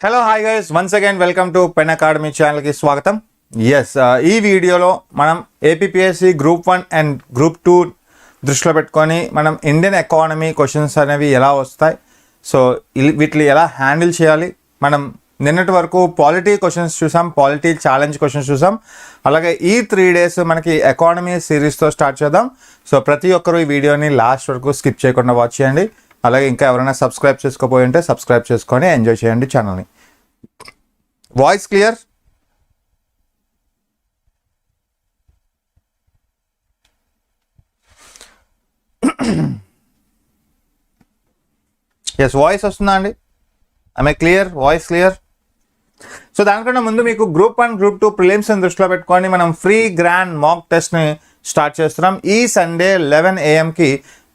Hello hi guys, once again welcome to pen academy ఛానల్కి స్వాగతం. ఈ వీడియోలో మనం ఏపీపీఎస్సి గ్రూప్ 1 అండ్ గ్రూప్ 2 దృష్టిలో పెట్టుకొని మనం ఇండియన్ ఎకానమీ క్వశ్చన్స్ అనేవి ఎలా వస్తాయి, సో వీటిని ఎలా హ్యాండిల్ చేయాలి. మనం నిన్నటి వరకు పాలిటీ క్వశ్చన్స్ చూసాం, పాలిటీ ఛాలెంజ్ క్వశ్చన్స్ చూసాం. అలాగే ఈ 3 days మనకి ఎకానమీ సిరీస్తో స్టార్ట్ చేద్దాం. సో ప్రతి ఒక్కరు ఈ వీడియోని లాస్ట్ వరకు స్కిప్ చేయకుండా వాచ్ చేయండి. అలాగే ఇంకా ఎవరైనా సబ్స్క్రైబ్ చేసుకోపోయి ఉంటే సబ్స్క్రైబ్ చేసుకొని ఎంజాయ్ చేయండి ఛానల్ని. Voice clear? ఎస్, వాయిస్ వస్తుందా అండి? I clear? Voice clear? So దానికన్నా ముందు మీకు గ్రూప్ 1 గ్రూప్ 2 ప్రిలిమ్స్ని దృష్టిలో పెట్టుకొని మనం ఫ్రీ గ్రాండ్ మాక్ టెస్ట్ని స్టార్ట్ చేస్తున్నాం. ఈ Sunday 11 AM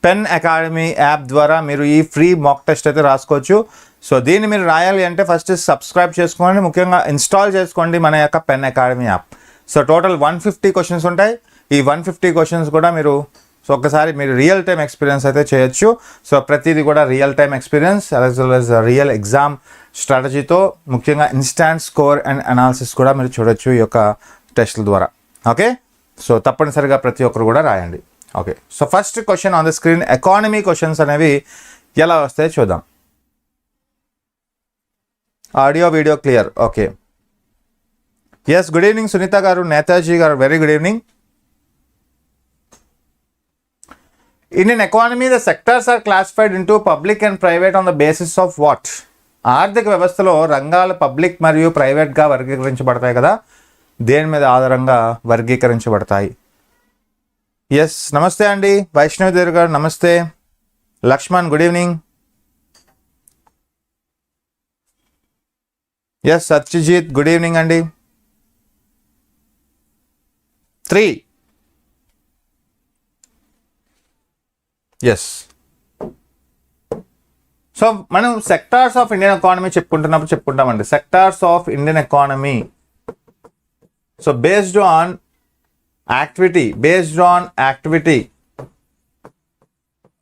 pen Academy app ద్వారా మీరు ఈ ఫ్రీ మాక్ టెస్ట్ అయితే రాసుకోవచ్చు. సో దీన్ని మీరు రాయాలి అంటే ఫస్ట్ సబ్స్క్రైబ్ చేసుకోండి, ముఖ్యంగా ఇన్స్టాల్ చేసుకోండి మన యొక్క pen Academy app. So total 150 questions ఉంటాయి. ఈ 150 క్వశ్చన్స్ కూడా మీరు ఒక్కసారి మీరు రియల్ టైమ్ ఎక్స్పీరియన్స్ అయితే చేయొచ్చు. సో ప్రతిదీ కూడా real time experience as well as real exam స్ట్రాటజీతో, ముఖ్యంగా ఇన్స్టాంట్ స్కోర్ అండ్ అనాలిసిస్ కూడా మీరు చూడొచ్చు ఈ యొక్క టెస్ట్ల ద్వారా. ఓకే, సో తప్పనిసరిగా ప్రతి ఒక్కరు కూడా రాయండి. Okay, so first question on the screen, economy questions అనేవి ఎలా వస్తాయో చూద్దాం. Audio video clear? Okay, yes. Good evening Sunitha గారు, నేతాజీ గారు, very good evening. Indian economy, the sectors are classified into public and private on the basis of what? ఆర్థిక వ్యవస్థలో రంగాలు public మరియు ప్రైవేట్గా వర్గీకరించబడతాయి కదా, దేని మీద ఆధారంగా వర్గీకరించబడతాయి? ఎస్, నమస్తే అండి వైష్ణవిదేవి గారు, నమస్తే. Lakshman, good evening. Yes, Satyajit, good evening అండి. 3. ఎస్, సో మనం సెక్టార్స్ ఆఫ్ ఇండియన్ ఎకానమీ చెప్పుకుంటామండి. Sectors of Indian economy, so based on activity,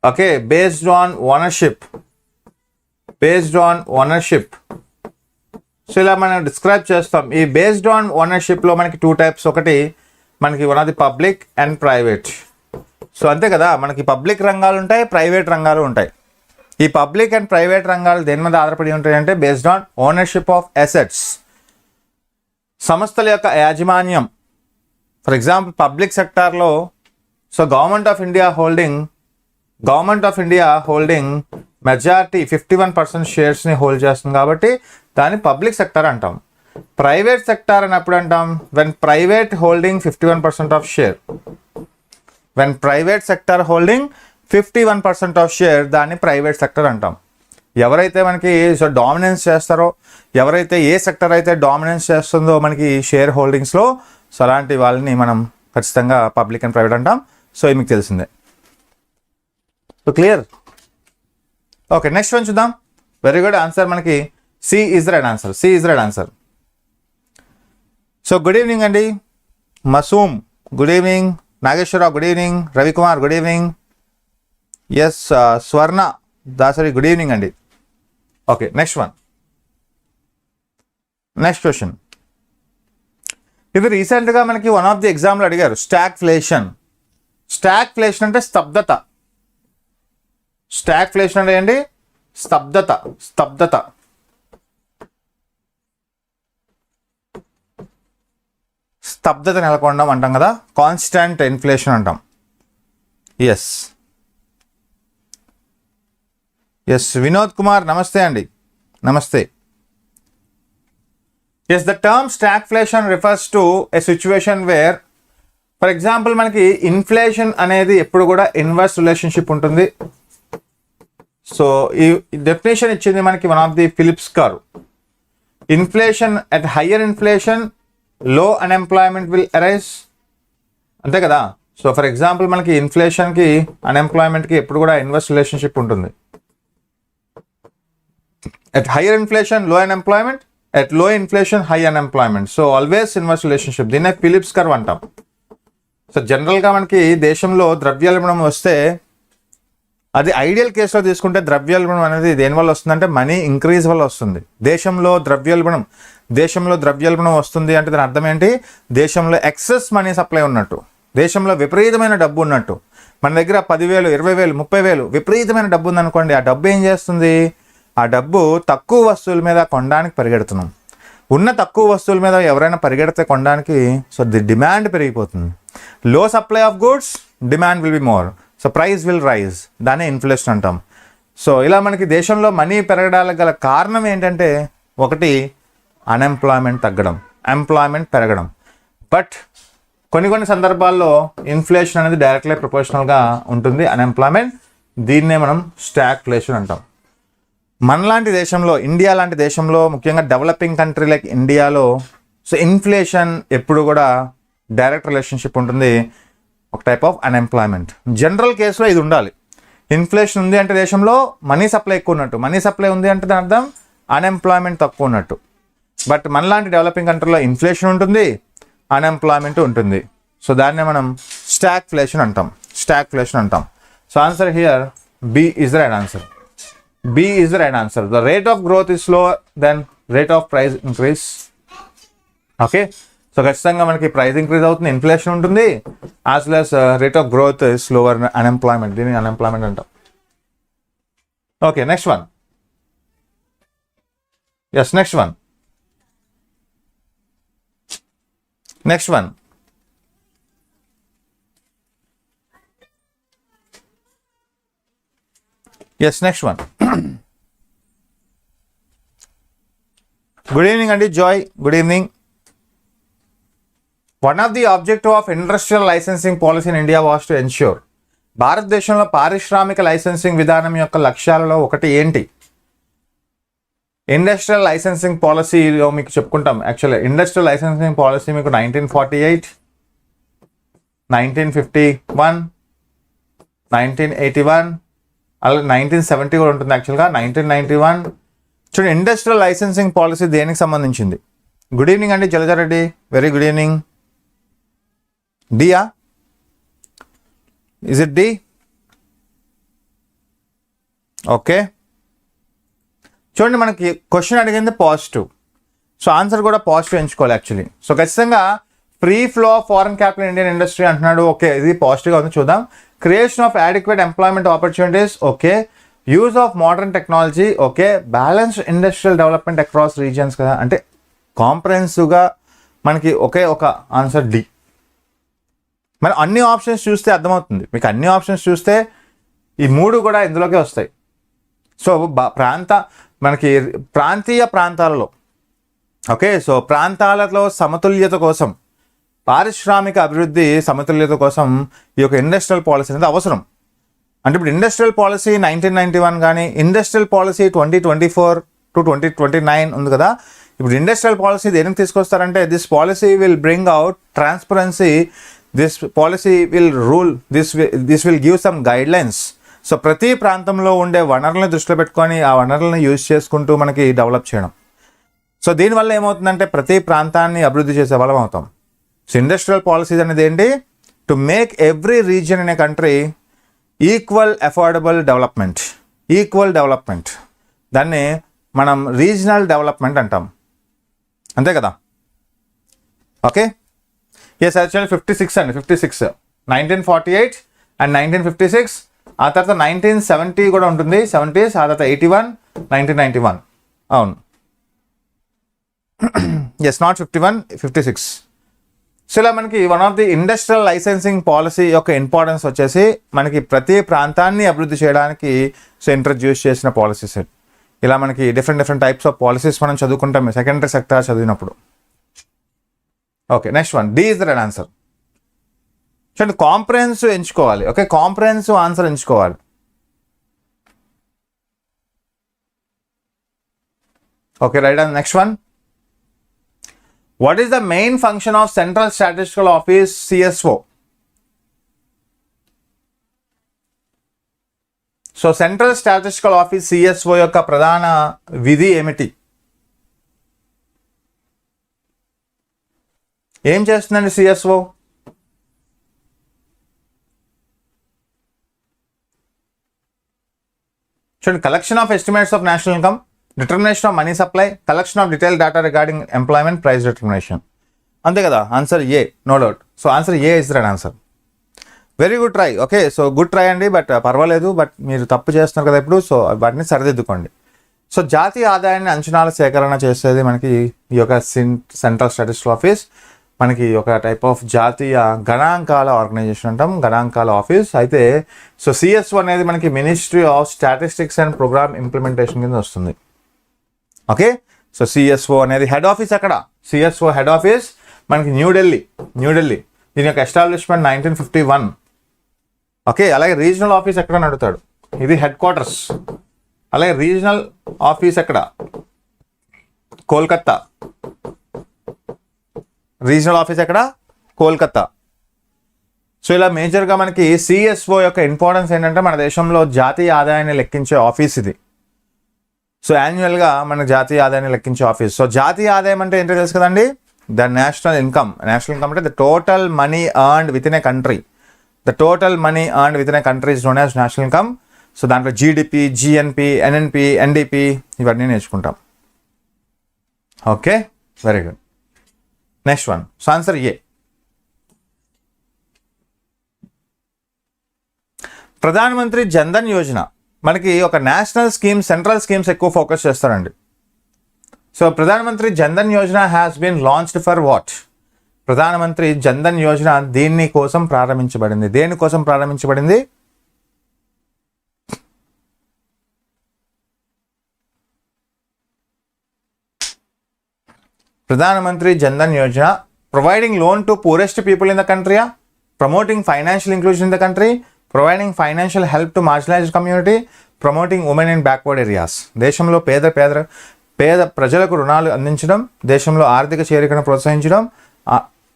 okay, based on ownership, so ఇలా మనం డిస్క్రైబ్ చేస్తాం. ఈ బేస్డ్ ఆన్ ఓనర్షిప్లో మనకి 2 types. ఒకటి మనకి one of the public and private. So అంతే కదా, మనకి పబ్లిక్ రంగాలు ఉంటాయి, ప్రైవేట్ రంగాలు ఉంటాయి. ఈ పబ్లిక్ అండ్ ప్రైవేట్ రంగాలు దేని మీద ఆధారపడి ఉంటాయి అంటే based on ownership of assets, సంస్థల యొక్క యాజమాన్యం. ఫర్ ఎగ్జాంపుల్ పబ్లిక్ సెక్టార్లో so government of India holding majority 51% షేర్స్ని హోల్డ్ చేస్తుంది కాబట్టి దాన్ని పబ్లిక్ సెక్టార్ అంటాం. ప్రైవేట్ సెక్టార్ అన్నప్పుడు అంటాం when private holding 51% of share. When private sector holding 51% of share, దాన్ని ప్రైవేట్ సెక్టర్ అంటాం. ఎవరైతే మనకి సో డామినెన్స్ చేస్తారో, ఎవరైతే ఏ సెక్టర్ అయితే డామినెన్స్ చేస్తుందో మనకి షేర్ హోల్డింగ్స్లో, సో అలాంటి వాళ్ళని మనం ఖచ్చితంగా పబ్లిక్ అండ్ ప్రైవేట్ అంటాం. సో ఇది మీకు తెలిసిందే. So clear? Okay, next one చూద్దాం. వెరీ గుడ్ ఆన్సర్, మనకి C is the right answer. So good evening అండి. Masoom, good evening. Nageswararao, good evening. Ravikumar, good evening. Yes, Swarna Dasari, good evening అండి. Okay, next question. ఇది రీసెంట్గా మనకి వన్ ఆఫ్ ది ఎగ్జామ్లో అడిగారు. Stagflation అంటే స్తబ్దత. స్టాగ్ఫ్లేషన్ అంటే ఏంటి? స్తబ్దత. స్తబ్దత నెలకొనడం అంటాం కదా, కాన్స్టాంట్ ఇన్ఫ్లేషన్ అంటాం. ఎస్, వినోద్ కుమార్, నమస్తే అండి, namaste. Yes, the term stagflation refers to a situation where, for example మనకి ఇన్ఫ్లేషన్ అనేది ఎప్పుడు కూడా ఇన్వర్స్ రిలేషన్షిప్ ఉంటుంది. సో ఈ డెఫినేషన్ ఇచ్చింది మనకి one of the Phillips curve. Inflation at higher inflation low unemployment will arise, అంతే కదా. సో ఫర్ ఎగ్జాంపుల్ మనకి ఇన్ఫ్లేషన్కి అన్ఎంప్లాయ్మెంట్కి ఎప్పుడు కూడా ఇన్వర్స్ రిలేషన్షిప్ ఉంటుంది. At higher inflation low unemployment, at లో inflation high unemployment. So always inverse relationship, దీన్నే Philips curve అంటాం. So జనరల్గా మనకి దేశంలో ద్రవ్యోల్బణం వస్తే అది ఐడియల్ కేసులో తీసుకుంటే ద్రవ్యోల్బణం అనేది దేనివల్ల వస్తుందంటే మనీ ఇంక్రీజ్ వల్ల వస్తుంది. దేశంలో ద్రవ్యోల్బణం వస్తుంది అంటే దాని అర్థం ఏంటి? దేశంలో ఎక్సెస్ మనీ సప్లై ఉన్నట్టు, దేశంలో విపరీతమైన డబ్బు ఉన్నట్టు. మన దగ్గర 10,000, 20,000, 30,000 విపరీతమైన డబ్బు ఉందనుకోండి, ఆ డబ్బు ఏం చేస్తుంది? ఆ డబ్బు తక్కువ వస్తువుల మీద కొనడానికి పరిగెడుతున్నాం. ఉన్న తక్కువ వస్తువుల మీద ఎవరైనా పరిగెడితే కొనడానికి, సో ది డిమాండ్ పెరిగిపోతుంది. Low supply of goods, demand will be more, so price will rise. దాన్ని ఇన్ఫ్లేషన్ అంటాం. సో ఇలా మనకి దేశంలో మనీ పెరగడానికి గల కారణం ఏంటంటే, ఒకటి అన్ఎంప్లాయ్మెంట్ తగ్గడం, ఎంప్లాయ్మెంట్ పెరగడం. బట్ కొన్ని సందర్భాల్లో ఇన్ఫ్లేషన్ అనేది డైరెక్ట్లీ ప్రపోర్షనల్గా ఉంటుంది అన్ఎంప్లాయ్మెంట్. దీన్నే మనం స్టాగ్ఫ్లేషన్ అంటాం. మనలాంటి దేశంలో, ఇండియా లాంటి దేశంలో, ముఖ్యంగా డెవలపింగ్ కంట్రీ లైక్ ఇండియాలో సో ఇన్ఫ్లేషన్ ఎప్పుడు కూడా డైరెక్ట్ రిలేషన్షిప్ ఉంటుంది ఒక టైప్ ఆఫ్ అన్ఎంప్లాయ్మెంట్. జనరల్ కేసులో ఇది ఉండాలి. ఇన్ఫ్లేషన్ ఉంది అంటే దేశంలో మనీ సప్లై ఎక్కువ ఉన్నట్టు, మనీ సప్లై ఉంది అంటే దాని అర్థం అన్ఎంప్లాయ్మెంట్ తక్కువ ఉన్నట్టు. బట్ మనలాంటి డెవలపింగ్ కంట్రీలో ఇన్ఫ్లేషన్ ఉంటుంది, అన్ఎంప్లాయ్మెంట్ ఉంటుంది. సో దాన్నే మనం స్టాగ్ఫ్లేషన్ అంటాం. So answer here B is the right answer. B is the right answer. The rate of growth is slower than rate of price increase. Okay. So ఖచ్చితంగా మనకి price increase అవుతుంది, inflation ఉంటుంది, as well as rate of growth is slower unemployment. దీన్ని unemployment అంటాం. Okay, next one. Yes, next one. Yes, next one. Good evening, Andy Joy. Good evening. One of the objective of industrial licensing policy in India was to ensure భారతదేశంలో పారిశ్రామిక licensing విధానం యొక్క లక్ష్యాలలో ఒకటి ఏంటి? Industrial licensing పాలసీలో మీకు చెప్పుకుంటాం. యాక్చువల్లీ ఇండస్ట్రియల్ లైసెన్సింగ్ పాలసీ మీకు 1948, 1951, 1981, అలాగే 1970 కూడా ఉంటుంది. యాక్చువల్గా 1991. చూడండి, ఇండస్ట్రియల్ లైసెన్సింగ్ పాలసీ దేనికి సంబంధించింది? గుడ్ ఈవినింగ్ అండి జలజారెడ్డి, వెరీ గుడ్ ఈవినింగ్. డియా? Is it D? ఓకే, చూడండి మనకి క్వశ్చన్ అడిగింది పాజిటివ్, సో ఆన్సర్ కూడా పాజిటివ్ ఎంచుకోవాలి యాక్చువల్లీ. సో ఖచ్చితంగా free flow of foreign capital Indian industry అంటున్నాడు. ఓకే, ఇది పాజిటివ్గా ఉంది, చూద్దాం. Creation of adequate employment opportunities, okay. Use of modern technology, okay. Balanced industrial development across regions కదా, అంటే కాంప్రహెన్సివ్గా మనకి ఒకే ఒక ఆన్సర్ డి. మరి అన్ని ఆప్షన్స్ చూస్తే అర్థమవుతుంది మీకు, అన్ని ఆప్షన్స్ చూస్తే ఈ మూడు కూడా ఇందులోకే వస్తాయి. సో మనకి ప్రాంతీయ ప్రాంతాలలో, ఓకే, సో ప్రాంతాలలో సమతుల్యత కోసం, పారిశ్రామిక అభివృద్ధి సమతుల్యత కోసం ఈ యొక్క ఇండస్ట్రియల్ పాలసీ అనేది అవసరం. అంటే ఇప్పుడు ఇండస్ట్రియల్ పాలసీ 1991 కానీ ఇండస్ట్రియల్ పాలసీ 2024 to 2029 ఉంది కదా. ఇప్పుడు ఇండస్ట్రియల్ పాలసీ దేనికి తీసుకొస్తారంటే, this policy will bring out transparency, this policy will rule, this will give some guidelines. So ప్రతి ప్రాంతంలో ఉండే వనరులను దృష్టిలో పెట్టుకొని ఆ వనరులను యూజ్ చేసుకుంటూ మనకి డెవలప్ చేయడం. సో దీనివల్ల ఏమవుతుందంటే ప్రతి ప్రాంతాన్ని అభివృద్ధి చేసే వాళ్ళం అవుతాం. సో ఇండస్ట్రియల్ పాలసీస్ అనేది ఏంటి? To make every region in a country equal affordable development. దాన్ని మనం రీజనల్ డెవలప్మెంట్ అంటాం, అంతే కదా. ఓకే, ఎస్, యాక్చువల్లీ 56 అండి, 56, 1948 అండ్ 1956. ఆ తర్వాత 1970 కూడా ఉంటుంది, 70s. ఆ తర్వాత 81, 1991. అవును, ఎస్, నాట్ 51, 56. సో ఇలా మనకి one of the industrial licensing policy యొక్క ఇంపార్టెన్స్ వచ్చేసి మనకి ప్రతి ప్రాంతాన్ని అభివృద్ధి చేయడానికి సో ఇంట్రడ్యూస్ చేసిన పాలసీస్. ఇలా మనకి డిఫరెంట్ టైప్స్ ఆఫ్ పాలసీస్ మనం చదువుకుంటాం సెకండరీ సెక్టార్ చదివినప్పుడు. Okay, next one, D is the right answer. చూడండి, కాంప్రహెన్సివ్ ఎంచుకోవాలి. ఓకే, కాంప్రహెన్సివ్ ఆన్సర్ ఎంచుకోవాలి. Okay, right on. Next one, what is the main function of Central Statistical Office CSO? So central statistical office CSO యొక్క ప్రధాన విధి ఏమిటి? ఏం చేస్తుందండి CSO? చూడండి, collection of estimates of national income, determination of money supply, collection of detail data regarding employment, price determination. అంతే కదా, answer A, no doubt. So answer A is right answer. Very good try. Okay, so good try అండి, but పర్వాలేదు, but మీరు తప్పు చేస్తున్నారు కదా ఇప్పుడు, so వాటిని సరిదిద్దుకోండి. సో జాతీయ ఆదాయాన్ని అంచనాల సేకరణ చేసేది మనకి ఈ యొక్క సెంట్రల్ స్టాటిస్టిక్స్ ఆఫీస్, మనకి ఒక టైప్ ఆఫ్ జాతీయ గణాంకాల ఆర్గనైజేషన్ అంటాం, గణాంకాల ఆఫీస్. అయితే సో సిఎస్ఓ అనేది మనకి ministry of statistics and programme implementation కింద వస్తుంది. ఓకే, సో సిఎస్ఓ అనేది హెడ్ ఆఫీస్ ఎక్కడ? సిఎస్ఓ హెడ్ ఆఫీస్ మనకి న్యూఢిల్లీ. దీని యొక్క ఎస్టాబ్లిష్మెంట్ 1951. ఓకే, అలాగే రీజనల్ ఆఫీస్ ఎక్కడ అని అడుగుతాడు, ఇది హెడ్ క్వార్టర్స్. అలాగే రీజనల్ ఆఫీస్ ఎక్కడ? కోల్కత్తా. రీజనల్ ఆఫీస్ ఎక్కడ? కోల్కత్తా. సో ఇలా మేజర్గా మనకి సిఎస్ఓ యొక్క ఇంపార్టెన్స్ ఏంటంటే మన దేశంలో జాతీయ ఆదాయాన్ని లెక్కించే ఆఫీస్ ఇది. సో యాన్యువల్గా మన జాతీయ ఆదాయాన్ని లెక్కించే ఆఫీస్. సో జాతీయ ఆదాయం అంటే ఏంటో తెలుసు కదండి, the national income. National income అంటే the total money earned within a country. The total money earned within a country is known as national income. So దాంట్లో జీడిపి, జిఎన్పి, ఎన్ఎన్పి, ఎన్డిపి ఇవన్నీ నేర్చుకుంటాం. Okay, very good. Next one. So answer A. Pradhanmantri Jandhan Yojana మనకి ఒక national scheme, central schemes ఎక్కువ focus చేస్తారండి. So Pradhanmantri Jandhan Yojana has been launched for what? Pradhanmantri Jandhan Yojana దీని కోసం ప్రారంభించబడింది. దేనికోసం ప్రారంభించబడింది? ప్రధానమంత్రి Jandhan Yojana providing loan to poorest people in the country, promoting financial inclusion in the country, providing financial help to marginalised community, promoting women in backward areas. దేశంలో పేద ప్రజలకు రుణాలు అందించడం, దేశంలో ఆర్థిక చేరికను ప్రోత్సహించడం,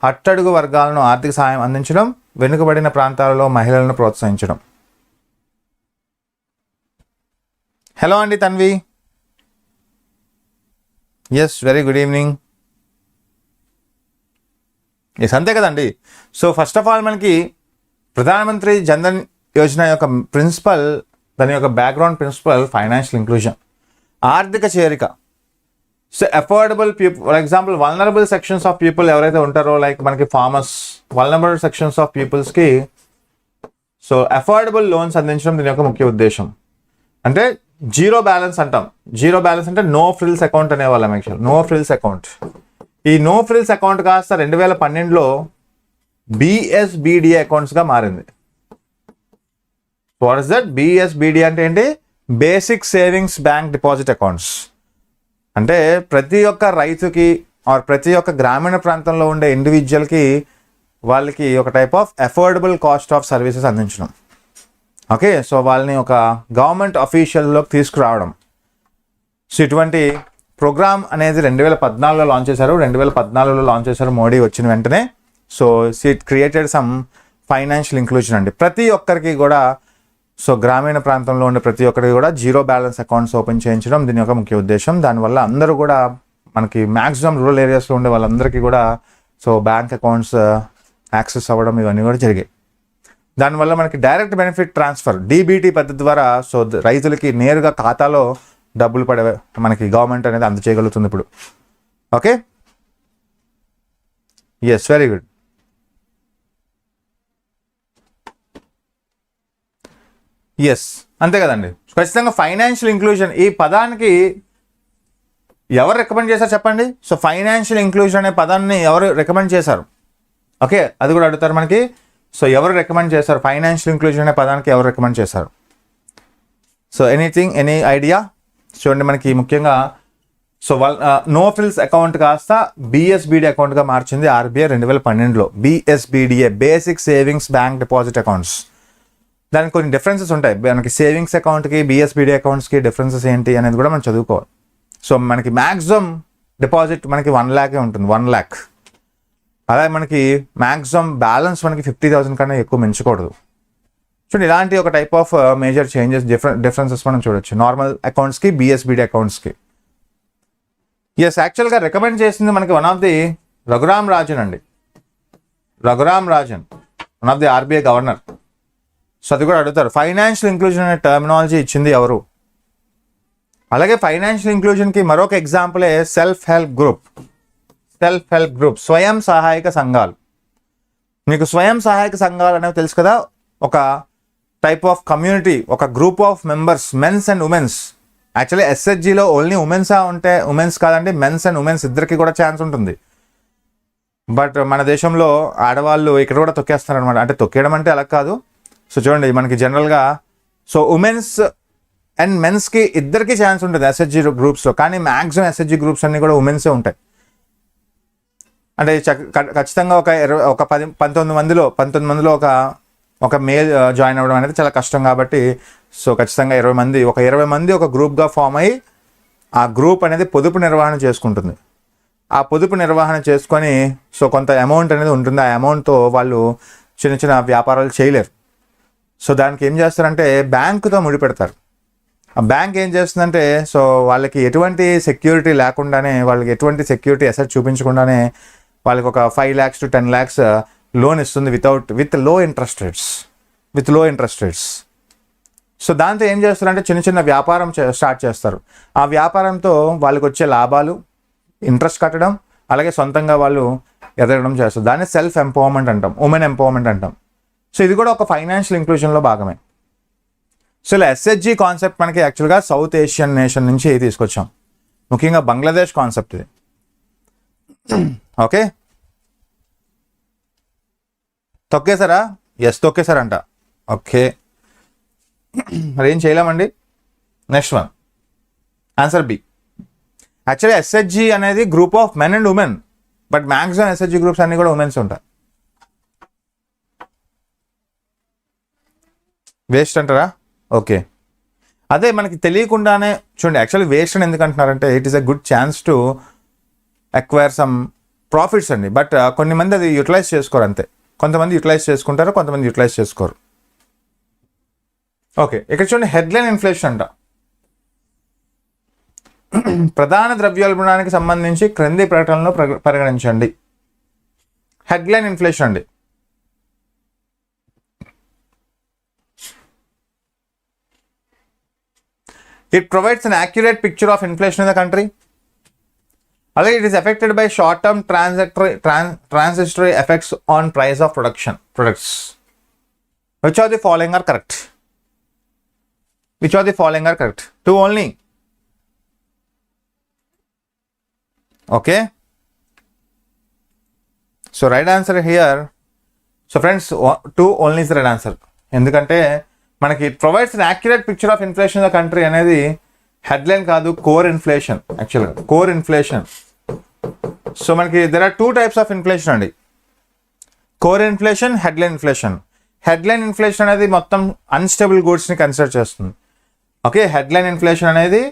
అట్టడుగు వర్గాలను ఆర్థిక సాయం అందించడం, వెనుకబడిన ప్రాంతాలలో మహిళలను ప్రోత్సహించడం. హలో అండి Tanvi. Yes, very good evening. Yes, అంతే కదండి. సో ఫస్ట్ ఆఫ్ ఆల్ మనకి ప్రధానమంత్రి జన్ధన్ యోజన యొక్క ప్రిన్సిపల్, దాని యొక్క బ్యాక్గ్రౌండ్ ప్రిన్సిపల్ ఫైనాన్షియల్ ఇంక్లూజన్, ఆర్థిక చేరిక. So affordable people, for example vulnerable sections of people ఎవరైతే ఉంటారో, లైక్ మనకి ఫార్మర్స్, వల్నరబుల్ సెక్షన్స్ ఆఫ్ పీపుల్స్కి సో అఫోర్డబుల్ లోన్స్ అందించడం దీని యొక్క ముఖ్య ఉద్దేశం. అంటే జీరో బ్యాలెన్స్ అంటాం. జీరో బ్యాలెన్స్ అంటే నో ఫ్రిల్స్ అకౌంట్ అనేవాళ్ళం. Actual no frills account. ఈ నో ఫ్రిల్స్ అకౌంట్ కాస్త 2012లో బిఎస్బిడిఏ అకౌంట్స్గా మారింది. What is that? బిఎస్బిడిఏ అంటే ఏంటి? Basic savings bank deposit accounts. అంటే ప్రతి ఒక్క రైతుకి ఆర్ ప్రతి ఒక్క గ్రామీణ ప్రాంతంలో ఉండే ఇండివిజువల్కి వాళ్ళకి ఒక type of affordable cost of services అందించడం. ఓకే, సో వాళ్ళని ఒక గవర్నమెంట్ అఫీషియల్లోకి తీసుకురావడం. సో ఇటువంటి ప్రోగ్రామ్ అనేది 2014లో లాంచ్ చేశారు. 2014లో లాంచ్ చేశారు మోడీ వచ్చిన వెంటనే. So it created some financial inclusion అండి. ప్రతి ఒక్కరికి కూడా, సో గ్రామీణ ప్రాంతంలో ఉండే ప్రతి ఒక్కరికి కూడా జీరో బ్యాలెన్స్ అకౌంట్స్ ఓపెన్ చేయించడం దీని యొక్క ముఖ్య ఉద్దేశం. దానివల్ల అందరూ కూడా మనకి మ్యాక్సిమం రూరల్ ఏరియాస్లో ఉండే వాళ్ళందరికీ కూడా సో బ్యాంక్ అకౌంట్స్ యాక్సెస్ అవ్వడం ఇవన్నీ కూడా జరిగాయి. దానివల్ల మనకి డైరెక్ట్ బెనిఫిట్ ట్రాన్స్ఫర్, డీబీటీ పద్ధతి ద్వారా సో రైతులకి నేరుగా ఖాతాలో డబ్బులు పడే మనకి గవర్నమెంట్ అనేది అందచేయగలుగుతుంది ఇప్పుడు. Okay, yes, very good. Yes, అంతే కదండి. ఖచ్చితంగా ఫైనాన్షియల్ ఇంక్లూజన్ ఈ పదానికి ఎవరు రికమెండ్ చేశారు చెప్పండి? సో ఫైనాన్షియల్ ఇంక్లూజన్ అనే పదాన్ని ఎవరు రికమెండ్ చేశారు? ఓకే, అది కూడా అడుగుతారు మనకి. సో ఎవరు రికమెండ్ చేశారు? ఫైనాన్షియల్ ఇంక్లూజన్ అనే పదానికి ఎవరు రికమెండ్ చేశారు? So any idea? చూడండి, మనకి ముఖ్యంగా సో నో ఫ్రిల్స్ అకౌంట్ కాస్త బిఎస్బిడి అకౌంట్గా మార్చింది ఆర్బీఐ 2012లో. BSBDA, basic savings bank deposit accounts. దానికి కొన్ని డిఫరెన్సెస్ ఉంటాయి. మనకి సేవింగ్స్ అకౌంట్కి బిఎస్బిడి అకౌంట్స్కి డిఫరెన్సెస్ ఏంటి అనేది కూడా మనం చదువుకోవాలి. సో మనకి మ్యాక్సిమం డిపాజిట్ మనకి 1 lakh ఉంటుంది, 1 lakh. అలాగే మనకి మ్యాక్సిమం బ్యాలెన్స్ మనకి 50,000 కన్నా ఎక్కువ మించకూడదు. చూడండి, ఇలాంటి ఒక type of major changes, differences మనం చూడొచ్చు నార్మల్ అకౌంట్స్కి, బిఎస్బిడి అకౌంట్స్కి. ఎస్, యాక్చువల్గా రికమెండ్ చేసింది మనకి one of the Raghuram Rajan అండి. Raghuram Rajan, one of the RBI governor. So అది కూడా అడుగుతారు. ఫైనాన్షియల్ ఇంక్లూజన్ అనే టర్మినాలజీ ఇచ్చింది ఎవరు? అలాగే ఫైనాన్షియల్ ఇంక్లూజన్కి మరొక ఎగ్జాంపులే సెల్ఫ్ హెల్ప్ గ్రూప్, స్వయం సహాయక సంఘాలు. మీకు స్వయం సహాయక సంఘాలు అనేవి తెలుసు కదా, ఒక టైప్ ఆఫ్ కమ్యూనిటీ, ఒక group of members, mens and womens. Actually ఎస్హెచ్జిలో ఓన్లీ ఉమెన్స్ కాదండి, మెన్స్ అండ్ ఉమెన్స్ ఇద్దరికి కూడా ఛాన్స్ ఉంటుంది. బట్ మన దేశంలో ఆడవాళ్ళు ఇక్కడ కూడా తొక్కేస్తారనమాట. అంటే తొక్కేయడం అంటే అలా కాదు. సో చూడండి, మనకి జనరల్గా సో ఉమెన్స్ అండ్ మెన్స్కి ఇద్దరికి ఛాన్స్ ఉంటుంది ఎస్హెచ్జి గ్రూప్స్లో. కానీ మ్యాక్సిమం ఎస్హెచ్జి గ్రూప్స్ అన్నీ కూడా ఉమెన్సే ఉంటాయి. అంటే ఖచ్చితంగా ఒక 19 మందిలో ఒక మేల్ జాయిన్ అవ్వడం అనేది చాలా కష్టం. కాబట్టి సో ఖచ్చితంగా 20 మంది ఒక గ్రూప్గా ఫామ్ అయ్యి ఆ గ్రూప్ అనేది పొదుపు నిర్వహణ చేసుకుంటుంది. ఆ పొదుపు నిర్వహణ చేసుకొని సో కొంత అమౌంట్ అనేది ఉంటుంది. ఆ అమౌంట్తో వాళ్ళు చిన్న చిన్న వ్యాపారాలు చేయలేరు. సో దానికి ఏం చేస్తారంటే బ్యాంకుతో ముడిపెడతారు. ఆ బ్యాంక్ ఏం చేస్తుందంటే సో వాళ్ళకి ఎటువంటి సెక్యూరిటీ లేకుండానే, వాళ్ళకి ఎటువంటి సెక్యూరిటీ అసెట్ చూపించకుండానే వాళ్ళకి ఒక 5 lakhs to 10 lakhs లోన్ ఇస్తుంది విత్ లో ఇంట్రెస్ట్ రేట్స్. సో దాంతో ఏం చేస్తారంటే చిన్న చిన్న వ్యాపారం స్టార్ట్ చేస్తారు. ఆ వ్యాపారంతో వాళ్ళకి వచ్చే లాభాలు, ఇంట్రెస్ట్ కట్టడం, అలాగే సొంతంగా వాళ్ళు ఎదగడం చేస్తారు. దాన్ని సెల్ఫ్ ఎంపవర్మెంట్ అంటాం, ఉమెన్ ఎంపవర్మెంట్ అంటాం. సో ఇది కూడా ఒక ఫైనాన్షియల్ ఇంక్లూజన్లో భాగమే. సో ఇలా ఎస్హెచ్జి కాన్సెప్ట్ మనకి యాక్చువల్గా సౌత్ ఏషియన్ నేషన్ నుంచి తీసుకొచ్చాం, ముఖ్యంగా బంగ్లాదేశ్ కాన్సెప్ట్ ఇది. ఓకే, తొక్కేసారా? ఎస్, తొక్కేసారంట. ఓకే, మరి ఏం చేయలేమండి. Next one, answer B. Actually SHG అనేది group of men and women, but maximum SHG groups అన్ని కూడా ఉమెన్స్ ఉంటాయి. వేస్ట్ అంటారా? ఓకే, అదే మనకి తెలియకుండానే చూడండి. యాక్చువల్లీ వేస్ట్ అని ఎందుకు అంటున్నారంటే it is a good chance to acquire some profits అండి. బట్ కొన్ని మంది అది యూటిలైజ్ చేసుకోరు అంతే. కొంతమంది యూటిలైజ్ చేసుకుంటారు, కొంతమంది యూటిలైజ్ చేసుకోరు. ఓకే, ఇక్కడ చూడండి, హెడ్లైన్ ఇన్ఫ్లేషన్ అంట. ప్రధాన ద్రవ్యోల్బణానికి సంబంధించి క్రింది ప్రకటనలో పరిగణించండి. హెడ్లైన్ ఇన్ఫ్లేషన్ అండి. It provides an accurate picture of inflation in the country. Although it is affected by short-term transitory effects on price of products. Which of the following are correct? Two only. Okay. So right answer here. So friends, 2 only is the right answer. ఎందుకంటే మనకి it provides an accurate picture of inflation in the country అనేది headline కాదు, core inflation. యాక్చువల్గా core inflation. So మనకి there are 2 types of inflation అండి, core inflation, headline inflation. Headline inflation అనేది మొత్తం unstable గూడ్స్ని కన్సిడర్ చేస్తుంది. ఓకే, హెడ్లైన్ ఇన్ఫ్లేషన్ అనేది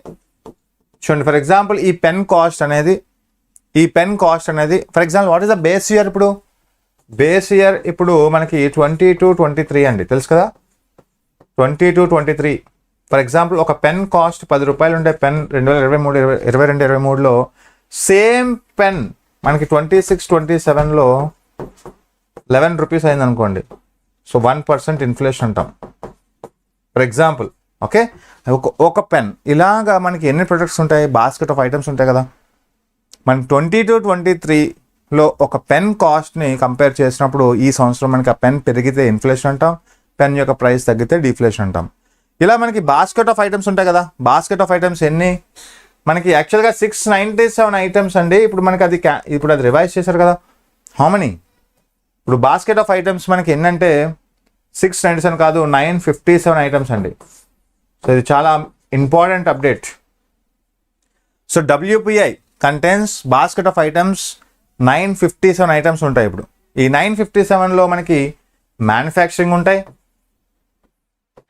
చూడండి, ఫర్ ఎగ్జాంపుల్ ఈ పెన్ కాస్ట్ అనేది for example what is the base year? ఇప్పుడు మనకి 22-23 అండి, తెలుసు కదా, 22-23. ఫర్ ఎగ్జాంపుల్ ఒక పెన్ కాస్ట్ 10 రూపాయలు ఉండే పెన్ 2022-23లో సేమ్ పెన్ మనకి 26-27లో 11 రూపీస్ అయింది అనుకోండి. సో 1% ఇన్ఫ్లేషన్ అంటాం ఫర్ ఎగ్జాంపుల్. ఓకే, ఒక పెన్ ఇలాగా మనకి ఎన్ని ప్రొడక్ట్స్ ఉంటాయి, బాస్కెట్ ఆఫ్ ఐటమ్స్ ఉంటాయి కదా. మనకి 22-23లో ఒక పెన్ కాస్ట్ని కంపేర్ చేసినప్పుడు ఈ సంవత్సరం మనకి ఆ పెన్ పెరిగితే ఇన్ఫ్లేషన్ అంటాం, పెన్ యొక్క ప్రైస్ తగ్గితే డిఫ్లేషన్ అంటాం. ఇలా మనకి బాస్కెట్ ఆఫ్ ఐటమ్స్ ఉంటాయి కదా. బాస్కెట్ ఆఫ్ ఐటమ్స్ ఎన్ని? మనకి యాక్చువల్గా 697 ఐటమ్స్ అండి. ఇప్పుడు మనకి అది రివైజ్ చేశారు కదా. How many? ఇప్పుడు బాస్కెట్ ఆఫ్ ఐటమ్స్ మనకి ఎన్నంటే 697 కాదు, 957 ఐటమ్స్ అండి. సో ఇది చాలా important update. So WPI contains basket of items 957 items ఉంటాయి. ఇప్పుడు ఈ 957లో మనకి మ్యానుఫ్యాక్చరింగ్ ఉంటాయి,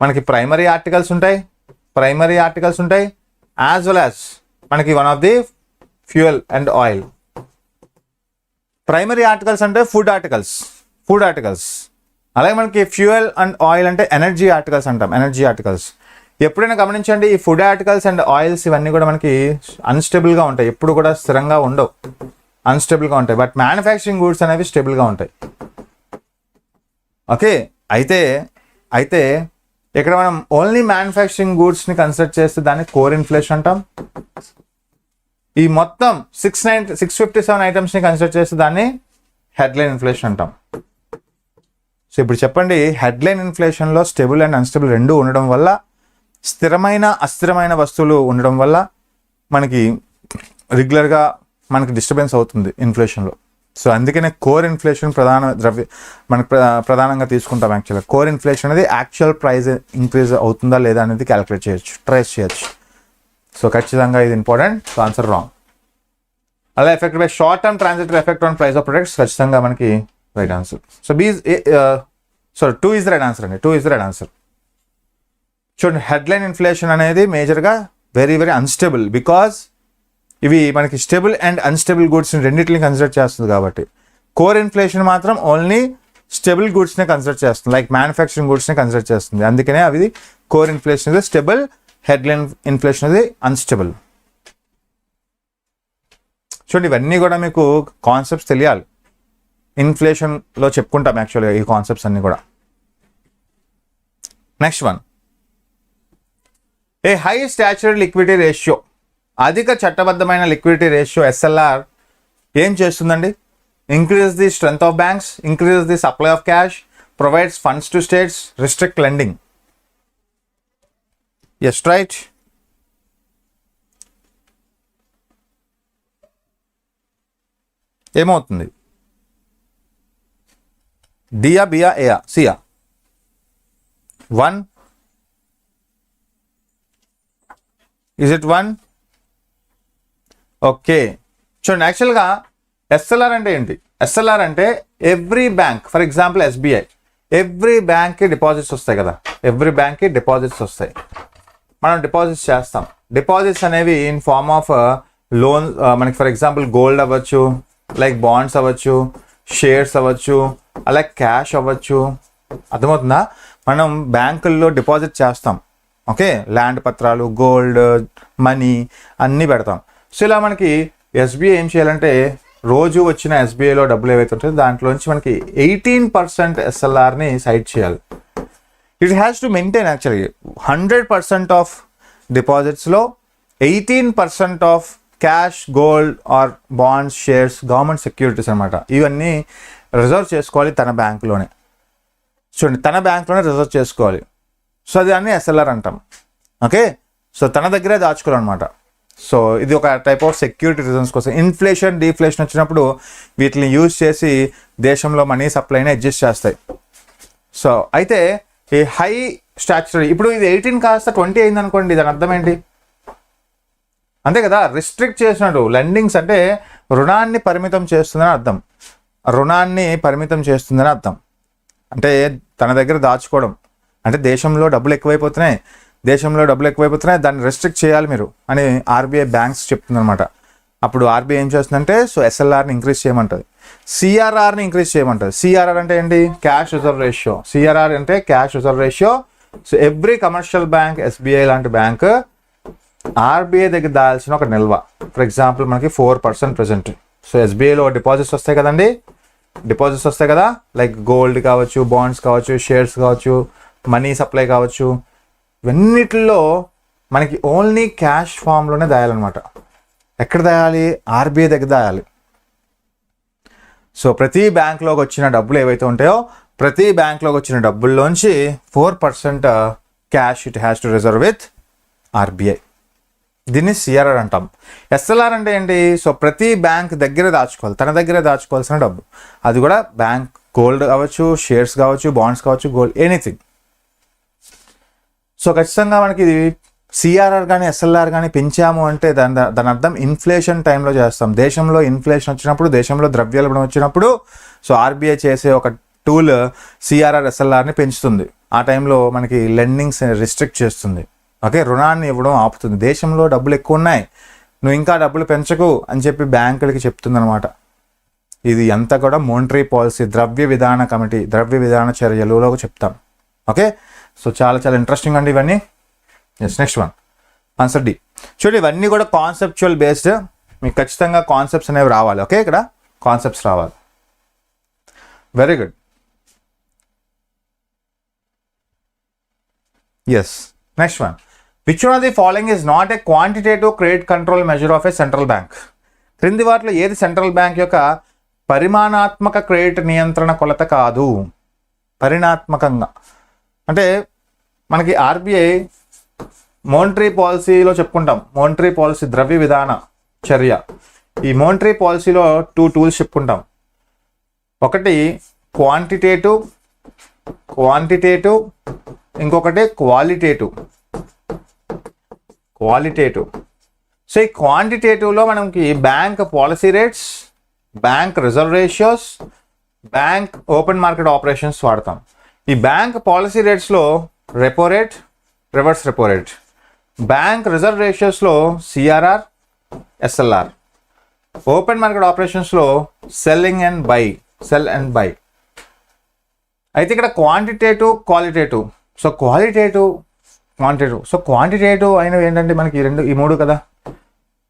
మనకి ప్రైమరీ ఆర్టికల్స్ ఉంటాయి, యాజ్ వెల్ యాజ్ మనకి one of the fuel and oil. Primary articles అంటే ఫుడ్ ఆర్టికల్స్. అలాగే మనకి ఫ్యూయల్ అండ్ ఆయిల్ అంటే ఎనర్జీ ఆర్టికల్స్ అంటాం. ఎప్పుడైనా గమనించండి, ఈ ఫుడ్ ఆర్టికల్స్ అండ్ ఆయిల్స్ ఇవన్నీ కూడా మనకి అన్స్టేబుల్గా ఉంటాయి, ఎప్పుడు కూడా స్థిరంగా ఉండవు, అన్స్టేబుల్గా ఉంటాయి. బట్ మ్యానుఫ్యాక్చరింగ్ గూడ్స్ అనేవి స్టేబుల్గా ఉంటాయి. ఓకే, అయితే ఇక్కడ మనం ఓన్లీ మ్యానుఫ్యాక్చరింగ్ గూడ్స్ని కన్సిడర్ చేస్తే దాన్ని కోర్ ఇన్ఫ్లేషన్ అంటాం. ఈ మొత్తం 657 ఐటమ్స్ని కన్సిడర్ చేస్తే దాన్ని హెడ్లైన్ ఇన్ఫ్లేషన్ అంటాం. సో ఇప్పుడు చెప్పండి, హెడ్లైన్ ఇన్ఫ్లేషన్లో స్టేబుల్ అండ్ అన్స్టేబుల్ రెండు ఉండడం వల్ల, స్థిరమైన అస్థిరమైన వస్తువులు ఉండడం వల్ల మనకి రెగ్యులర్గా మనకి డిస్టర్బెన్స్ అవుతుంది ఇన్ఫ్లేషన్లో. సో అందుకనే కోర్ ఇన్ఫ్లేషన్ మనకు ప్రధానంగా తీసుకుంటాం. యాక్చువల్గా కోర్ ఇన్ఫ్లేషన్ అనేది యాక్చువల్ ప్రైస్ ఇంక్రీజ్ అవుతుందా లేదా అనేది క్యాలిక్యులేట్ చేయొచ్చు, ట్రేస్ చేయొచ్చు. సో ఖచ్చితంగా ఇది ఇంపార్టెంట్. So answer wrong. అలా effect by short term transitory effect on price of products ఖచ్చితంగా మనకి right answer. So sorry 2 is the right answer అండి. 2 ఈజ్ ద రైట్ ఆన్సర్. చూడండి, హెడ్లైన్ ఇన్ఫ్లేషన్ అనేది మేజర్గా వెరీ అన్స్టేబుల్, బికాజ్ ఇవి మనకి stable and unstable గూడ్స్ని రెండింటిని కన్సిడర్ చేస్తుంది. కాబట్టి కోర్ ఇన్ఫ్లేషన్ మాత్రం ఓన్లీ స్టేబుల్ గూడ్స్నే కన్సిడర్ చేస్తుంది, లైక్ మ్యానుఫ్యాక్చరింగ్ గూడ్స్ని కన్సిడర్ చేస్తుంది. అందుకనే అవి కోర్ ఇన్ఫ్లేషన్ ఇది స్టేబుల్, హెడ్లైన్ ఇన్ఫ్లేషన్ ఇది అన్స్టేబుల్. చూడండి, ఇవన్నీ కూడా మీకు కాన్సెప్ట్స్ తెలియాలి. ఇన్ఫ్లేషన్లో చెప్పుకుంటాం యాక్చువల్గా ఈ కాన్సెప్ట్స్ అన్నీ కూడా. Next one, a high statutory liquidity ratio, అధిక చట్టబద్ధమైన లిక్విడిటీ రేషియో SLR ఏం చేస్తుందండి? Increase the strength of banks, increase the supply of cash, provides funds to states, restrict lending. Yes right. ఏమవుతుంది? డియా, బియా, ఏయా, సియా? 1. Is it 1? ఓకే. చూడండి, యాక్చువల్గా SLR అంటే ఏంటి? SLR అంటే every bank, for example SBI, every బ్యాంక్కి డిపాజిట్స్ వస్తాయి కదా, ఎవ్రీ బ్యాంక్కి డిపాజిట్స్ వస్తాయి. మనం డిపాజిట్స్ చేస్తాం. డిపాజిట్స్ అనేవి ఇన్ ఫార్మ్ ఆఫ్ లోన్, మనకి ఫర్ ఎగ్జాంపుల్ గోల్డ్ అవ్వచ్చు, లైక్ బాండ్స్ అవ్వచ్చు, షేర్స్ అవ్వచ్చు, అలాగే క్యాష్ అవ్వచ్చు. అర్థమవుతుందా? మనం బ్యాంకుల్లో డిపాజిట్ చేస్తాం. ఓకే, ల్యాండ్ పత్రాలు, గోల్డ్, మనీ అన్నీ పెడతాం. సో ఇలా మనకి SBI ఏం చేయాలంటే, రోజు వచ్చిన SBIలో డబ్బులు ఏవైతే ఉంటాయో దాంట్లోంచి మనకి 18% SLRని సైడ్ చేయాలి. It has to maintain actually 100% of డిపాజిట్స్లో 18% of cash, gold or bonds, shares, government securities అనమాట. ఇవన్నీ రిజర్వ్ చేసుకోవాలి తన బ్యాంకులోనే. చూడండి, తన బ్యాంకులోనే రిజర్వ్ చేసుకోవాలి. సో అది అన్ని SLR అంటాం. ఓకే, సో తన దగ్గరే దాచుకోవాలన్నమాట. సో ఇది ఒక టైప్ ఆఫ్ సెక్యూరిటీ రీజన్స్ కోసం. ఇన్ఫ్లేషన్, డీఫ్లేషన్ వచ్చినప్పుడు వీటిని యూజ్ చేసి దేశంలో మనీ సప్లైని అడ్జస్ట్ చేస్తాయి. సో అయితే ఈ హై స్టాచ్యూరీ, ఇప్పుడు ఇది 18 కాస్త 20 అయింది అనుకోండి, దాని అర్థం ఏంటి? అంతే కదా, రిస్ట్రిక్ట్ చేసినట్టు. లెండింగ్స్ అంటే రుణాన్ని పరిమితం చేస్తుందని అర్థం. రుణాన్ని పరిమితం చేస్తుందని అర్థం. అంటే తన దగ్గర దాచుకోవడం అంటే దేశంలో డబ్బులు ఎక్కువైపోతున్నాయి, దాన్ని రెస్ట్రిక్ట్ చేయాలి మీరు అని RBI బ్యాంక్స్ చెప్తుందన్నమాట. అప్పుడు RBI ఏం చేస్తుందంటే, సో SLRని ఇంక్రీజ్ చేయమంటుంది, CRRని ఇంక్రీజ్ చేయమంటుంది. CRR అంటే ఏంటి? Cash reserve ratio. CRR అంటే cash reserve ratio. So every commercial bank, SBI లాంటి బ్యాంక్ RBI దగ్గర దాల్సిన ఒక నిల్వ. ఫర్ ఎగ్జాంపుల్ మనకి 4% ప్రెజెంట్. సో SBIలో డిపాజిట్స్ వస్తాయి కదండి, డిపాజిట్స్ వస్తాయి కదా, లైక్ గోల్డ్ కావచ్చు, బాండ్స్ కావచ్చు, షేర్స్ కావచ్చు, మనీ సప్లై కావచ్చు. ఇవన్నిటిలో మనకి ఓన్లీ క్యాష్ ఫామ్లోనే దాయాలన్నమాట. ఎక్కడ దాయాలి? RBI దగ్గర దాయాలి. సో ప్రతి బ్యాంక్లోకి వచ్చిన డబ్బులు ఏవైతే ఉంటాయో, ప్రతి బ్యాంక్లోకి వచ్చిన డబ్బుల్లోంచి 4% cash it has to reserve with RBI. దీన్ని CRR అంటాం. SLR అంటే ఏంటి? సో ప్రతి బ్యాంక్ దగ్గర దాచుకోవాలి, తన దగ్గర దాచుకోవాల్సిన డబ్బు. అది కూడా బ్యాంక్, గోల్డ్ కావచ్చు, షేర్స్ కావచ్చు, బాండ్స్ కావచ్చు, గోల్డ్, ఎనీథింగ్. సో ఖచ్చితంగా మనకి ఇది CRR కానీ SLR కానీ పెంచాము అంటే దాని అర్థం ఇన్ఫ్లేషన్ టైంలో చేస్తాం. దేశంలో ఇన్ఫ్లేషన్ వచ్చినప్పుడు, దేశంలో ద్రవ్యోల్బణం వచ్చినప్పుడు, సో RBI చేసే ఒక టూల్ CRR, SLRని పెంచుతుంది. ఆ టైంలో మనకి లెండింగ్స్ రిస్ట్రిక్ట్ చేస్తుంది. ఓకే, రుణాన్ని ఇవ్వడం ఆపుతుంది. దేశంలో డబ్బులు ఎక్కువ ఉన్నాయి, నువ్వు ఇంకా డబ్బులు పెంచకు అని చెప్పి బ్యాంకులకి చెప్తుంది అనమాట. ఇది అంతా కూడా మోనిటరీ పాలసీ, ద్రవ్య విధాన కమిటీ, ద్రవ్య విధాన చర్యలలో చెప్తాం. ఓకే, సో చాలా ఇంట్రెస్టింగ్ అండి ఇవన్నీ. Yes, next one, answer D. చూడండి, ఇవన్నీ కూడా కాన్సెప్చువల్ బేస్డ్. మీకు ఖచ్చితంగా కాన్సెప్ట్స్ అనేవి రావాలి. ఓకే, ఇక్కడ కాన్సెప్ట్స్ రావాలి. Very good. Yes. Next one, which one of the following is not a quantitative credit control measure of a central bank? క్రింది వాటిలో ఏది సెంట్రల్ బ్యాంక్ యొక్క పరిమాణాత్మక క్రెడిట్ నియంత్రణ కొలత కాదు? పరిమాణాత్మకంగా అంటే మనకి ఆర్బీఐ మోనిటరీ పాలసీలో చెప్పుకుంటాం, మోనిటరీ పాలసీ ద్రవ్య విధాన చర్య. ఈ మోనిటరీ పాలసీలో 2 టూల్స్ చెప్పుకుంటాం. ఒకటి క్వాంటిటేటివ్, ఇంకొకటి క్వాలిటేటివ్. సో ఈ క్వాంటిటేటివ్లో మనకి bank policy rates, bank reserve ratios, bank open market operations వాడతాం. ఈ బ్యాంక్ పాలసీ రేట్స్లో repo rate, reverse repo rate. Bank reserve రేషియోస్లో సిఆర్ఆర్, ఎస్ఎల్ఆర్. ఓపెన్ మార్కెట్ ఆపరేషన్స్లో సెల్ అండ్ బై. అయితే ఇక్కడ క్వాంటిటేటివ్, క్వాలిటేటివ్. సో క్వాంటిటేటివ్ అయినవి ఏంటంటే మనకి ఈ మూడు కదా,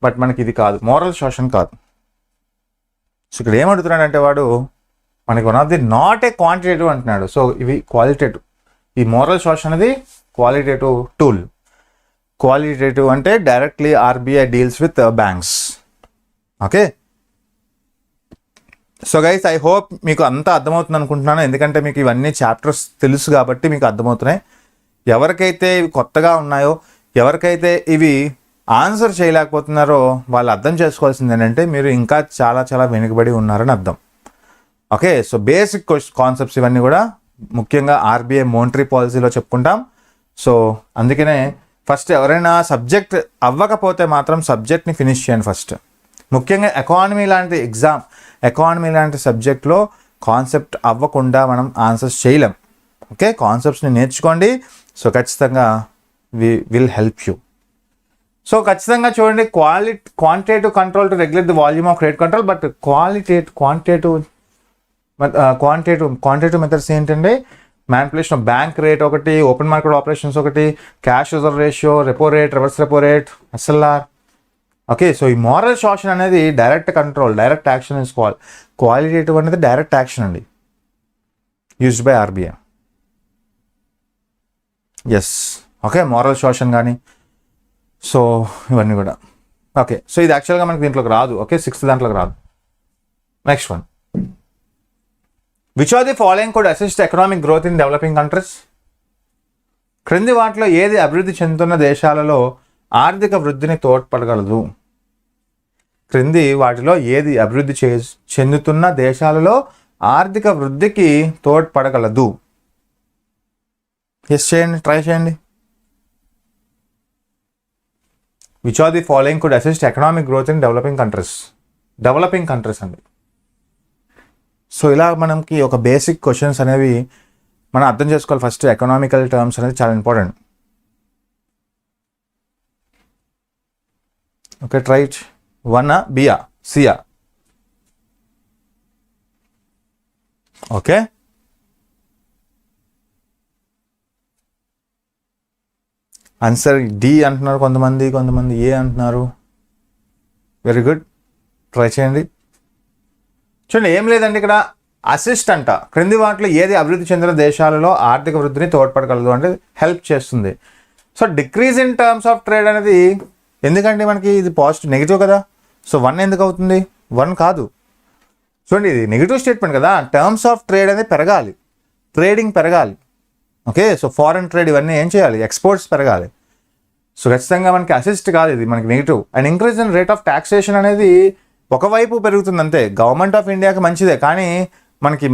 బట్ మనకి ఇది కాదు, మోరల్ షోషన్ కాదు. సో ఇక్కడ ఏమడుగుతున్నాడంటే వాడు మనకి one of the not a quantitative అంటున్నాడు. సో ఇవి క్వాలిటేటివ్. ఈ మోరల్ షోషన్ అనేది క్వాలిటేటివ్ టూల్. క్వాలిటేటివ్ అంటే directly RBI deals with banks. Okay. So guys, I hope మీకు అంతా అర్థమవుతుంది అనుకుంటున్నాను, ఎందుకంటే మీకు ఇవన్నీ చాప్టర్స్ తెలుసు కాబట్టి మీకు అర్థమవుతున్నాయి. ఎవరికైతే ఇవి కొత్తగా ఉన్నాయో, ఎవరికైతే ఇవి ఆన్సర్ చేయలేకపోతున్నారో వాళ్ళు అర్థం చేసుకోవాల్సింది ఏంటంటే మీరు ఇంకా చాలా చాలా వెనుకబడి ఉన్నారని అర్థం. ఓకే. సో బేసిక్ కాన్సెప్ట్స్ ఇవన్నీ కూడా ముఖ్యంగా ఆర్బీఐ మోనిటరీ పాలసీలో చెప్పుకుంటాం. సో అందుకనే ఫస్ట్ ఎవరైనా సబ్జెక్ట్ అవ్వకపోతే మాత్రం సబ్జెక్ట్ని ఫినిష్ చేయండి ఫస్ట్. ముఖ్యంగా ఎకానమీ లాంటి సబ్జెక్ట్లో కాన్సెప్ట్ అవ్వకుండా మనం ఆన్సర్స్ చేయలేం. ఓకే. కాన్సెప్ట్స్ని నేర్చుకోండి. సో ఖచ్చితంగా విల్ హెల్ప్ యూ. సో ఖచ్చితంగా చూడండి, quantitative control to regulate the volume of credit control, but quantitative methods ఏంటంటే మ్యానిపులేషన్ ఆఫ్ బ్యాంక్ రేట్ ఒకటి, ఓపెన్ మార్కెట్ ఆపరేషన్స్ ఒకటి, cash reserve ratio, repo rate, reverse repo rate, SLR. Okay. So ఈ moral suasion అనేది direct control, direct action తీసుకోవాలి. Qualitative అనేది direct action అండి, used by RBI. Yes. Okay. Moral suasion కానీ so ఇవన్నీ కూడా. Okay. So ఇది యాక్చువల్గా మనకి దీంట్లోకి రాదు. ఓకే. 6th దాంట్లోకి రాదు. Next one, which are the following could assist economic growth in developing countries? క్రింది వాటిలో ఏది అభివృద్ధి చెందుతున్న దేశాలలో ఆర్థిక వృద్ధిని తోడ్పడగలదు? క్రింది వాటిలో ఏది అభివృద్ధి చెందుతున్న దేశాలలో ఆర్థిక వృద్ధికి తోడ్పడగలదు? ఎస్ చేయండి, ట్రై చేయండి. Which are the following could assist economic growth in developing countries అండి. సో ఇలా మనకి ఒక బేసిక్ క్వశ్చన్స్ అనేవి మనం అర్థం చేసుకోవాలి. ఫస్ట్ ఎకనామికల్ టర్మ్స్ అనేది చాలా ఇంపార్టెంట్. ఓకే. ట్రైట్ 1 బియా సియా. ఓకే. ఆన్సర్ డి అంటున్నారు కొంతమంది ఏ అంటున్నారు. వెరీ గుడ్, ట్రై చేయండి. చూడండి, ఏం లేదండి ఇక్కడ అసిస్ట్ అంట. క్రింది వాటిలో ఏది అభివృద్ధి చెందిన దేశాలలో ఆర్థిక వృద్ధిని తోడ్పడగలదు అంటే హెల్ప్ చేస్తుంది. So decrease in terms of trade అనేది ఎందుకంటే మనకి ఇది పాజిటివ్, నెగిటివ్ కదా. సో 1 ఎందుకు అవుతుంది? 1 కాదు. చూడండి, ఇది నెగిటివ్ స్టేట్మెంట్ కదా. టర్మ్స్ ఆఫ్ ట్రేడ్ అనేది పెరగాలి, ట్రేడింగ్ పెరగాలి. ఓకే. సో ఫారెన్ ట్రేడ్ ఇవన్నీ ఏం చేయాలి? ఎక్స్పోర్ట్స్ పెరగాలి. సో ఖచ్చితంగా మనకి అసిస్ట్ కాదు, ఇది మనకి negative. And increase in rate of taxation అనేది ఒకవైపు పెరుగుతుంది అంతే. గవర్నమెంట్ ఆఫ్ ఇండియాకి మంచిదే, కానీ మనకి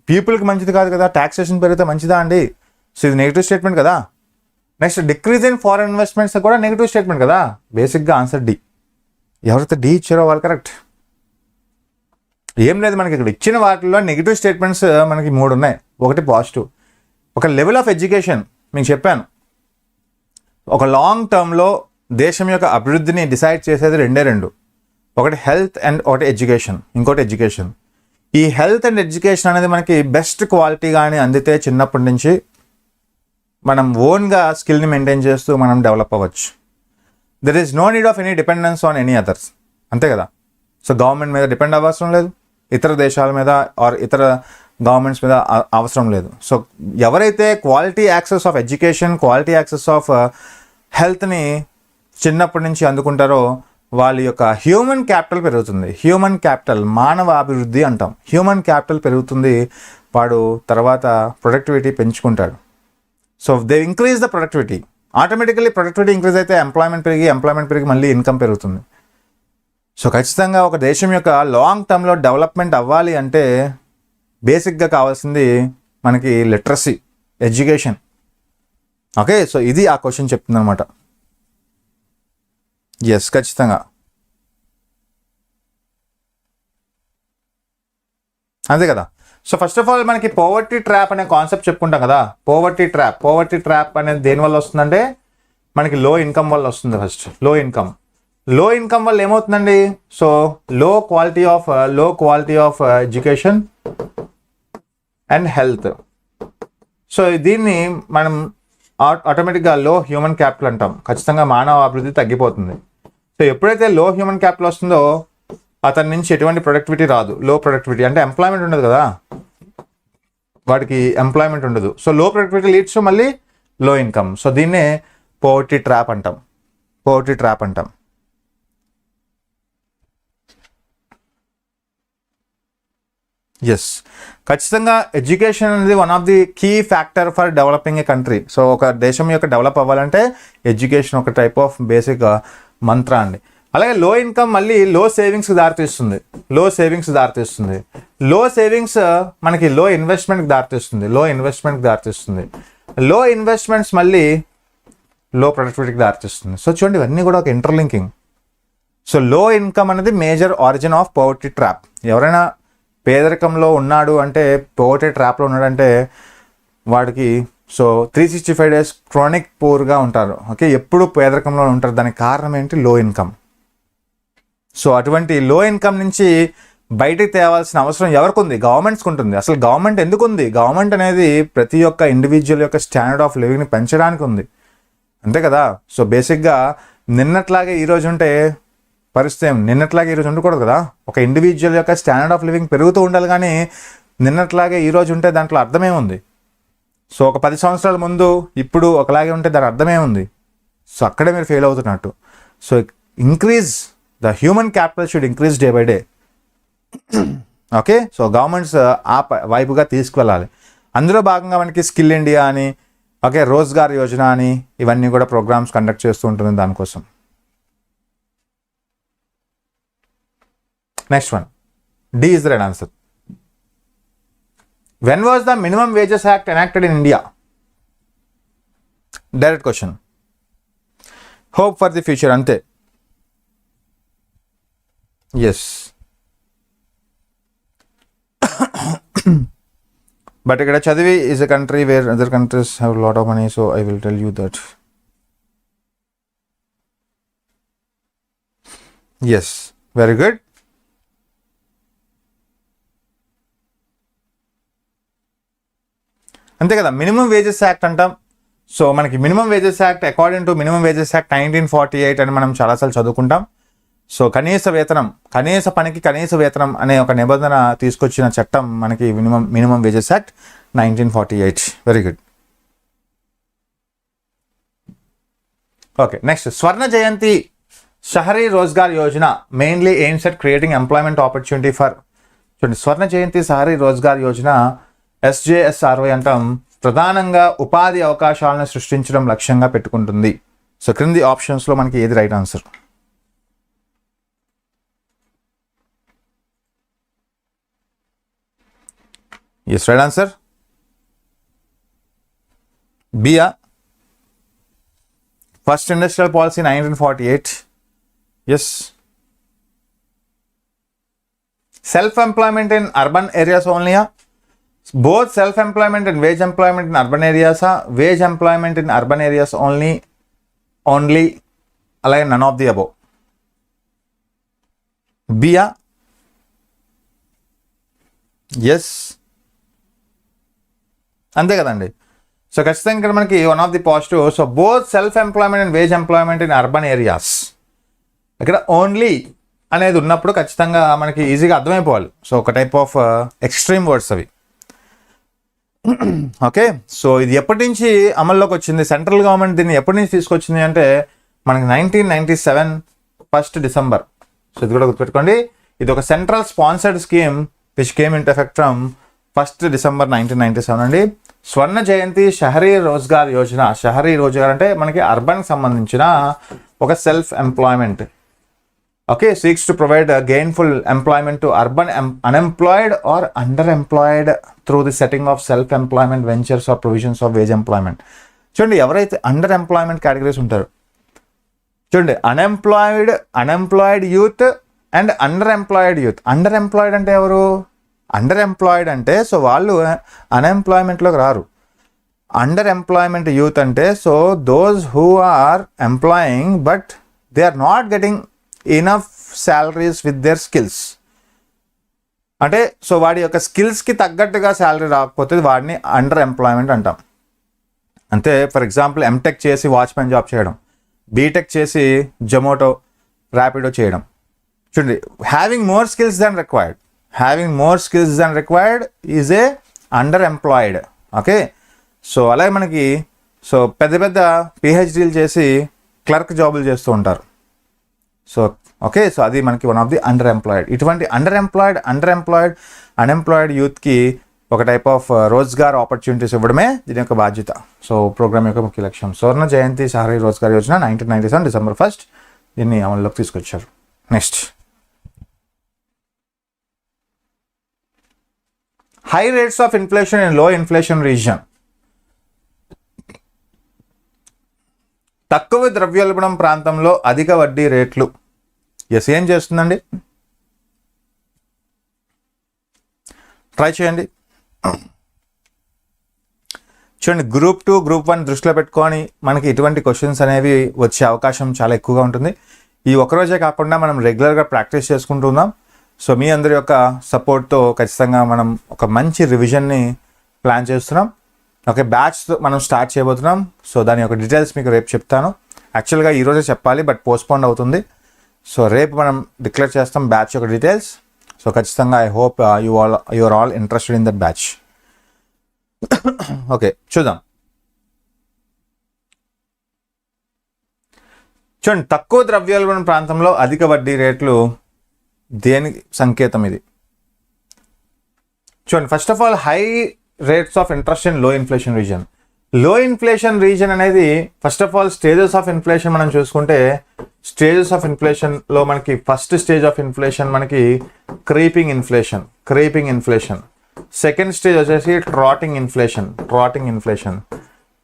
పీపుల్కి మంచిది కాదు కదా. టాక్సేషన్ పెరిగితే మంచిదా అండి? సో ఇది నెగిటివ్ స్టేట్మెంట్ కదా. Next decrease in foreign investments కూడా నెగిటివ్ స్టేట్మెంట్ కదా. బేసిక్గా ఆన్సర్ డి. ఎవరైతే డి ఇచ్చారో వాళ్ళు కరెక్ట్. ఏం లేదు, మనకి ఇక్కడ ఇచ్చిన వాటిల్లో నెగిటివ్ స్టేట్మెంట్స్ మనకి 3 ఉన్నాయి, ఒకటి పాజిటివ్. ఒక లెవెల్ ఆఫ్ ఎడ్యుకేషన్ మీకు చెప్పాను. ఒక లాంగ్ టర్మ్లో దేశం యొక్క అభివృద్ధిని డిసైడ్ చేసేది 2. ఒకటి హెల్త్ అండ్ ఒకటి ఎడ్యుకేషన్, ఇంకోటి ఎడ్యుకేషన్. ఈ హెల్త్ అండ్ ఎడ్యుకేషన్ అనేది మనకి బెస్ట్ క్వాలిటీ కానీ అందితే చిన్నప్పటి నుంచి మనం ఓన్గా స్కిల్ని మెయింటైన్ చేస్తూ మనం డెవలప్ అవ్వచ్చు. There is no need of any dependence on any others. అంతే కదా. సో గవర్నమెంట్ మీద డిపెండ్ అవ్వాల్సిన లేదు, ఇతర దేశాల మీద ఆర్ ఇతర గవర్నమెంట్స్ మీద అవసరం లేదు. సో ఎవరైతే quality access of education, quality access of హెల్త్ని చిన్నప్పటి నుంచి అందుకుంటారో వాళ్ళ యొక్క హ్యూమన్ క్యాపిటల్ పెరుగుతుంది. హ్యూమన్ క్యాపిటల్ మానవ అభివృద్ధి అంటాం. హ్యూమన్ క్యాపిటల్ పెరుగుతుంది, వాడు తర్వాత ప్రొడక్టివిటీ పెంచుకుంటాడు. So they increase the productivity. Automatically productivity increase అయితే ఎంప్లాయ్మెంట్ పెరిగి మళ్ళీ ఇన్కమ్ పెరుగుతుంది. సో ఖచ్చితంగా ఒక దేశం యొక్క లాంగ్ టర్మ్లో డెవలప్మెంట్ అవ్వాలి అంటే బేసిక్గా కావాల్సింది మనకి లిటరసీ, ఎడ్యుకేషన్. ఓకే, సో ఇది ఆ క్వశ్చన్ చెప్తుంది అనమాట. ఎస్, ఖచ్చితంగా అంతే కదా. సో ఫస్ట్ ఆఫ్ ఆల్ మనకి పోవర్టీ ట్రాప్ అనే కాన్సెప్ట్ చెప్పుకుంటాం కదా. పోవర్టీ ట్రాప్ అనేది దేనివల్ల వస్తుందంటే మనకి లో ఇన్కమ్ వల్ల వస్తుంది. ఫస్ట్ లో ఇన్కమ్ వల్ల ఏమవుతుందండి? సో లో quality of education and health. So దీన్ని మనం ఆటోమేటిక్గా లో హ్యూమన్ క్యాపిటల్ అంటాం. ఖచ్చితంగా మానవ అభివృద్ధి తగ్గిపోతుంది. సో ఎప్పుడైతే లో హ్యూమన్ క్యాపిటల్ వస్తుందో అతని నుంచి ఎటువంటి ప్రొడక్టివిటీ రాదు. లో ప్రొడక్టివిటీ అంటే ఎంప్లాయ్మెంట్ ఉండదు కదా, వాడికి ఎంప్లాయ్మెంట్ ఉండదు. సో లో ప్రొడక్టివిటీ లీడ్స్ టు మళ్ళీ లో ఇన్కమ్. సో దీన్నే పోవర్టీ ట్రాప్ అంటాం. ఎస్, ఖచ్చితంగా ఎడ్యుకేషన్ అనేది one of the key factor for developing a country. So ఒక దేశం యొక్క డెవలప్ అవ్వాలంటే ఎడ్యుకేషన్ ఒక టైప్ ఆఫ్ బేసిక్ మంత్ర అండి. అలాగే లో ఇన్కమ్ మళ్ళీ లో సేవింగ్స్కి దారితీస్తుంది. లో సేవింగ్స్ మనకి లో ఇన్వెస్ట్మెంట్కి దారితీస్తుంది. లో ఇన్వెస్ట్మెంట్స్ మళ్ళీ లో ప్రొడక్టివిటీకి దారితీస్తుంది. సో చూడండి, ఇవన్నీ కూడా ఒక ఇంటర్లింకింగ్. సో లో ఇన్కమ్ అనేది major origin of poverty trap. ఎవరైనా పేదరికంలో ఉన్నాడు అంటే, పోవర్టీ ట్రాప్లో ఉన్నాడంటే వాడికి సో 365 days క్రానిక్ పూర్గా ఉంటారు. ఓకే, ఎప్పుడు పేదరికంలో ఉంటారు. దానికి కారణం ఏంటి? లో ఇన్కమ్. సో అటువంటి లో ఇన్కమ్ నుంచి బయటికి తేవాల్సిన అవసరం ఎవరికి ఉంది? గవర్నమెంట్స్కి ఉంటుంది. అసలు గవర్నమెంట్ ఎందుకు ఉంది? గవర్నమెంట్ అనేది ప్రతి ఒక్క ఇండివిజువల్ యొక్క స్టాండర్డ్ ఆఫ్ లివింగ్ని పెంచడానికి ఉంది, అంతే కదా. సో బేసిక్గా నిన్నట్లాగే ఈరోజు ఉంటే పరిస్థితి నిన్నట్లాగే ఈరోజు ఉండకూడదు కదా. ఒక ఇండివిజువల్ యొక్క స్టాండర్డ్ ఆఫ్ లివింగ్ పెరుగుతూ ఉండాలి, కానీ నిన్నట్లాగే ఈరోజు ఉంటే దాంట్లో అర్థమేముంది? సో ఒక 10 సంవత్సరాల ముందు ఇప్పుడు ఒకలాగే ఉంటే దాని అర్థమేముంది? సో అక్కడే మీరు ఫెయిల్ అవుతున్నట్టు. So increase the human capital should increase day by day. Okay, so governments ఆ వైపుగా తీసుకువెళ్ళాలి. అందులో భాగంగా మనకి స్కిల్ ఇండియా అని, ఓకే, రోజ్గార్ యోజన అని ఇవన్నీ కూడా ప్రోగ్రామ్స్ కండక్ట్ చేస్తూ ఉంటుంది దానికోసం. Next one, D is the right answer. When was the Minimum Wages Act enacted in India? Direct question. Hope for the future, ante. Yes. But ikkada Chadivi is a country where other countries have a lot of money, so I will tell you that. Yes, very good. అంతే కదా, minimum wages act అంటాం. So మనకి minimum wages act according to minimum wages act 1948 అని మనం చాలాసార్లు చదువుకుంటాం. So కనీస పనికి కనీస వేతనం అనే ఒక నిబంధన తీసుకొచ్చిన చట్టం మనకి minimum wages act 1948. Very good. Okay, next, Swarna Jayanti Shahari Rozgar Yojana mainly aims at creating employment opportunity for. చూడండి, స్వర్ణ జయంతి షహరీ రోజ్గార్ యోజన SJSRY అంటాం. ప్రధానంగా ఉపాధి అవకాశాలను సృష్టించడం లక్ష్యంగా పెట్టుకుంటుంది. సో క్రింది ఆప్షన్స్లో మనకి ఏది right answer? Yes, right answer బియా. First industrial policy 1948. Yes. Self employment in urban areas ఓన్లీయా? Both self-employment and wage employment in urban areas are wage employment in urban areas only alike none of the above. B. Yes. అంతే కదండి. So ఖచ్చితంగా ఇక్కడ మనకి one of the positive. So both self employment and wage employment in urban areas, ఇక్కడ only అనేది ఉన్నప్పుడు ఖచ్చితంగా మనకి ఈజీగా అర్థమైపోవాలి. సో ఒక టైప్ ఆఫ్ ఎక్స్ట్రీమ్ వర్డ్స్ అవి. ఓకే, సో ఇది ఎప్పటి నుంచి అమల్లోకి వచ్చింది, సెంట్రల్ గవర్నమెంట్ దీన్ని ఎప్పటి నుంచి తీసుకొచ్చింది అంటే మనకి 1997 1st December. సో ఇది కూడా గుర్తుపెట్టుకోండి, ఇది ఒక central sponsored scheme which came in effect from 1st December 1997 అండి. స్వర్ణ జయంతి షహరీ రోజ్గార్ యోజన. షహరీ రోజ్గార్ అంటే మనకి అర్బన్కి సంబంధించిన ఒక self employment. Okay, seeks to provide gainful employment to urban unemployed or under employed through the setting of self employment ventures or provisions of wage employment. చూడండి, ఎవరైతే under employment categories ఉంటారు, చూడండి, unemployed youth and under employed youth. Under employed అంటే ఎవరు? Under employed అంటే so వాళ్ళు అన్ఎంప్లాయ్మెంట్లోకి రారు. అండర్ ఎంప్లాయ్మెంట్ యూత్ అంటే so those who are employing but they are not getting enough salaries with their skills. అంటే సో వాడి యొక్క స్కిల్స్కి తగ్గట్టుగా శాలరీ రాకపోతే వాడిని అండర్ ఎంప్లాయ్మెంట్ అంటాం. అంతే, ఫర్ ఎగ్జాంపుల్ ఎంటెక్ చేసి వాచ్మెన్ జాబ్ చేయడం, బీటెక్ చేసి జొమాటో ర్యాపిడో చేయడం. చూడండి, having more skills then required is a under employed. Okay, so అలాగే మనకి సో పెద్ద పెద్ద పిహెచ్డీలు చేసి క్లర్క్ జాబులు చేస్తూ ఉంటారు. సో ఓకే, సో అది మనకి one of the under employed. ఇటువంటి అన్ఎంప్లాయిడ్ యూత్కి ఒక టైప్ ఆఫ్ రోజ్గార్ ఆపర్చునిటీస్ ఇవ్వడమే దీని యొక్క బాధ్యత. సో ప్రోగ్రామ్ యొక్క ముఖ్య లక్ష్యం స్వర్ణ జయంతి షహరీ రోజ్గార్ యోజన 1997 December 1st దీన్ని అమల్లోకి తీసుకొచ్చారు. Next, high rates of inflation in లో ఇన్ఫ్లేషన్ రీజియన్. తక్కువ ద్రవ్యోల్బణం ప్రాంతంలో అధిక వడ్డీ రేట్లు. ఎస్, ఏం చేస్తుందండి? ట్రై చేయండి. చూడండి, గ్రూప్ 2, గ్రూప్ 1 దృష్టిలో పెట్టుకొని మనకి ఇటువంటి క్వశ్చన్స్ అనేవి వచ్చే అవకాశం చాలా ఎక్కువగా ఉంటుంది. ఈ ఒక్కరోజే కాకుండా మనం రెగ్యులర్గా ప్రాక్టీస్ చేసుకుంటున్నాం. సో మీ అందరి యొక్క సపోర్ట్తో ఖచ్చితంగా మనం ఒక మంచి రివిజన్ని ప్లాన్ చేస్తున్నాం. ఓకే, బ్యాచ్ మనం స్టార్ట్ చేయబోతున్నాం. సో దాని యొక్క డీటెయిల్స్ మీకు రేపు చెప్తాను. యాక్చువల్గా ఈరోజే చెప్పాలి, బట్ పోస్ట్పోన్ అవుతుంది. సో రేపు మనం డిక్లేర్ చేస్తాం బ్యాచ్ యొక్క డీటెయిల్స్. సో ఖచ్చితంగా I hope you are all interested in that batch. Okay, చూద్దాం. చూడండి, తక్కువ ద్రవ్యోల్బణం ప్రాంతంలో అధిక వడ్డీ రేట్లు దేని సంకేతం ఇది? చూడండి, first of all high rates of interest in లో ఇన్ఫ్లేషన్ రీజన్. లో ఇన్ఫ్లేషన్ రీజన్ అనేది first of all stages of inflation మనం చూసుకుంటే, స్టేజెస్ ఆఫ్ ఇన్ఫ్లేషన్లో మనకి ఫస్ట్ స్టేజ్ ఆఫ్ ఇన్ఫ్లేషన్ మనకి క్రీపింగ్ ఇన్ఫ్లేషన్. సెకండ్ స్టేజ్ వచ్చేసి ట్రాటింగ్ ఇన్ఫ్లేషన్.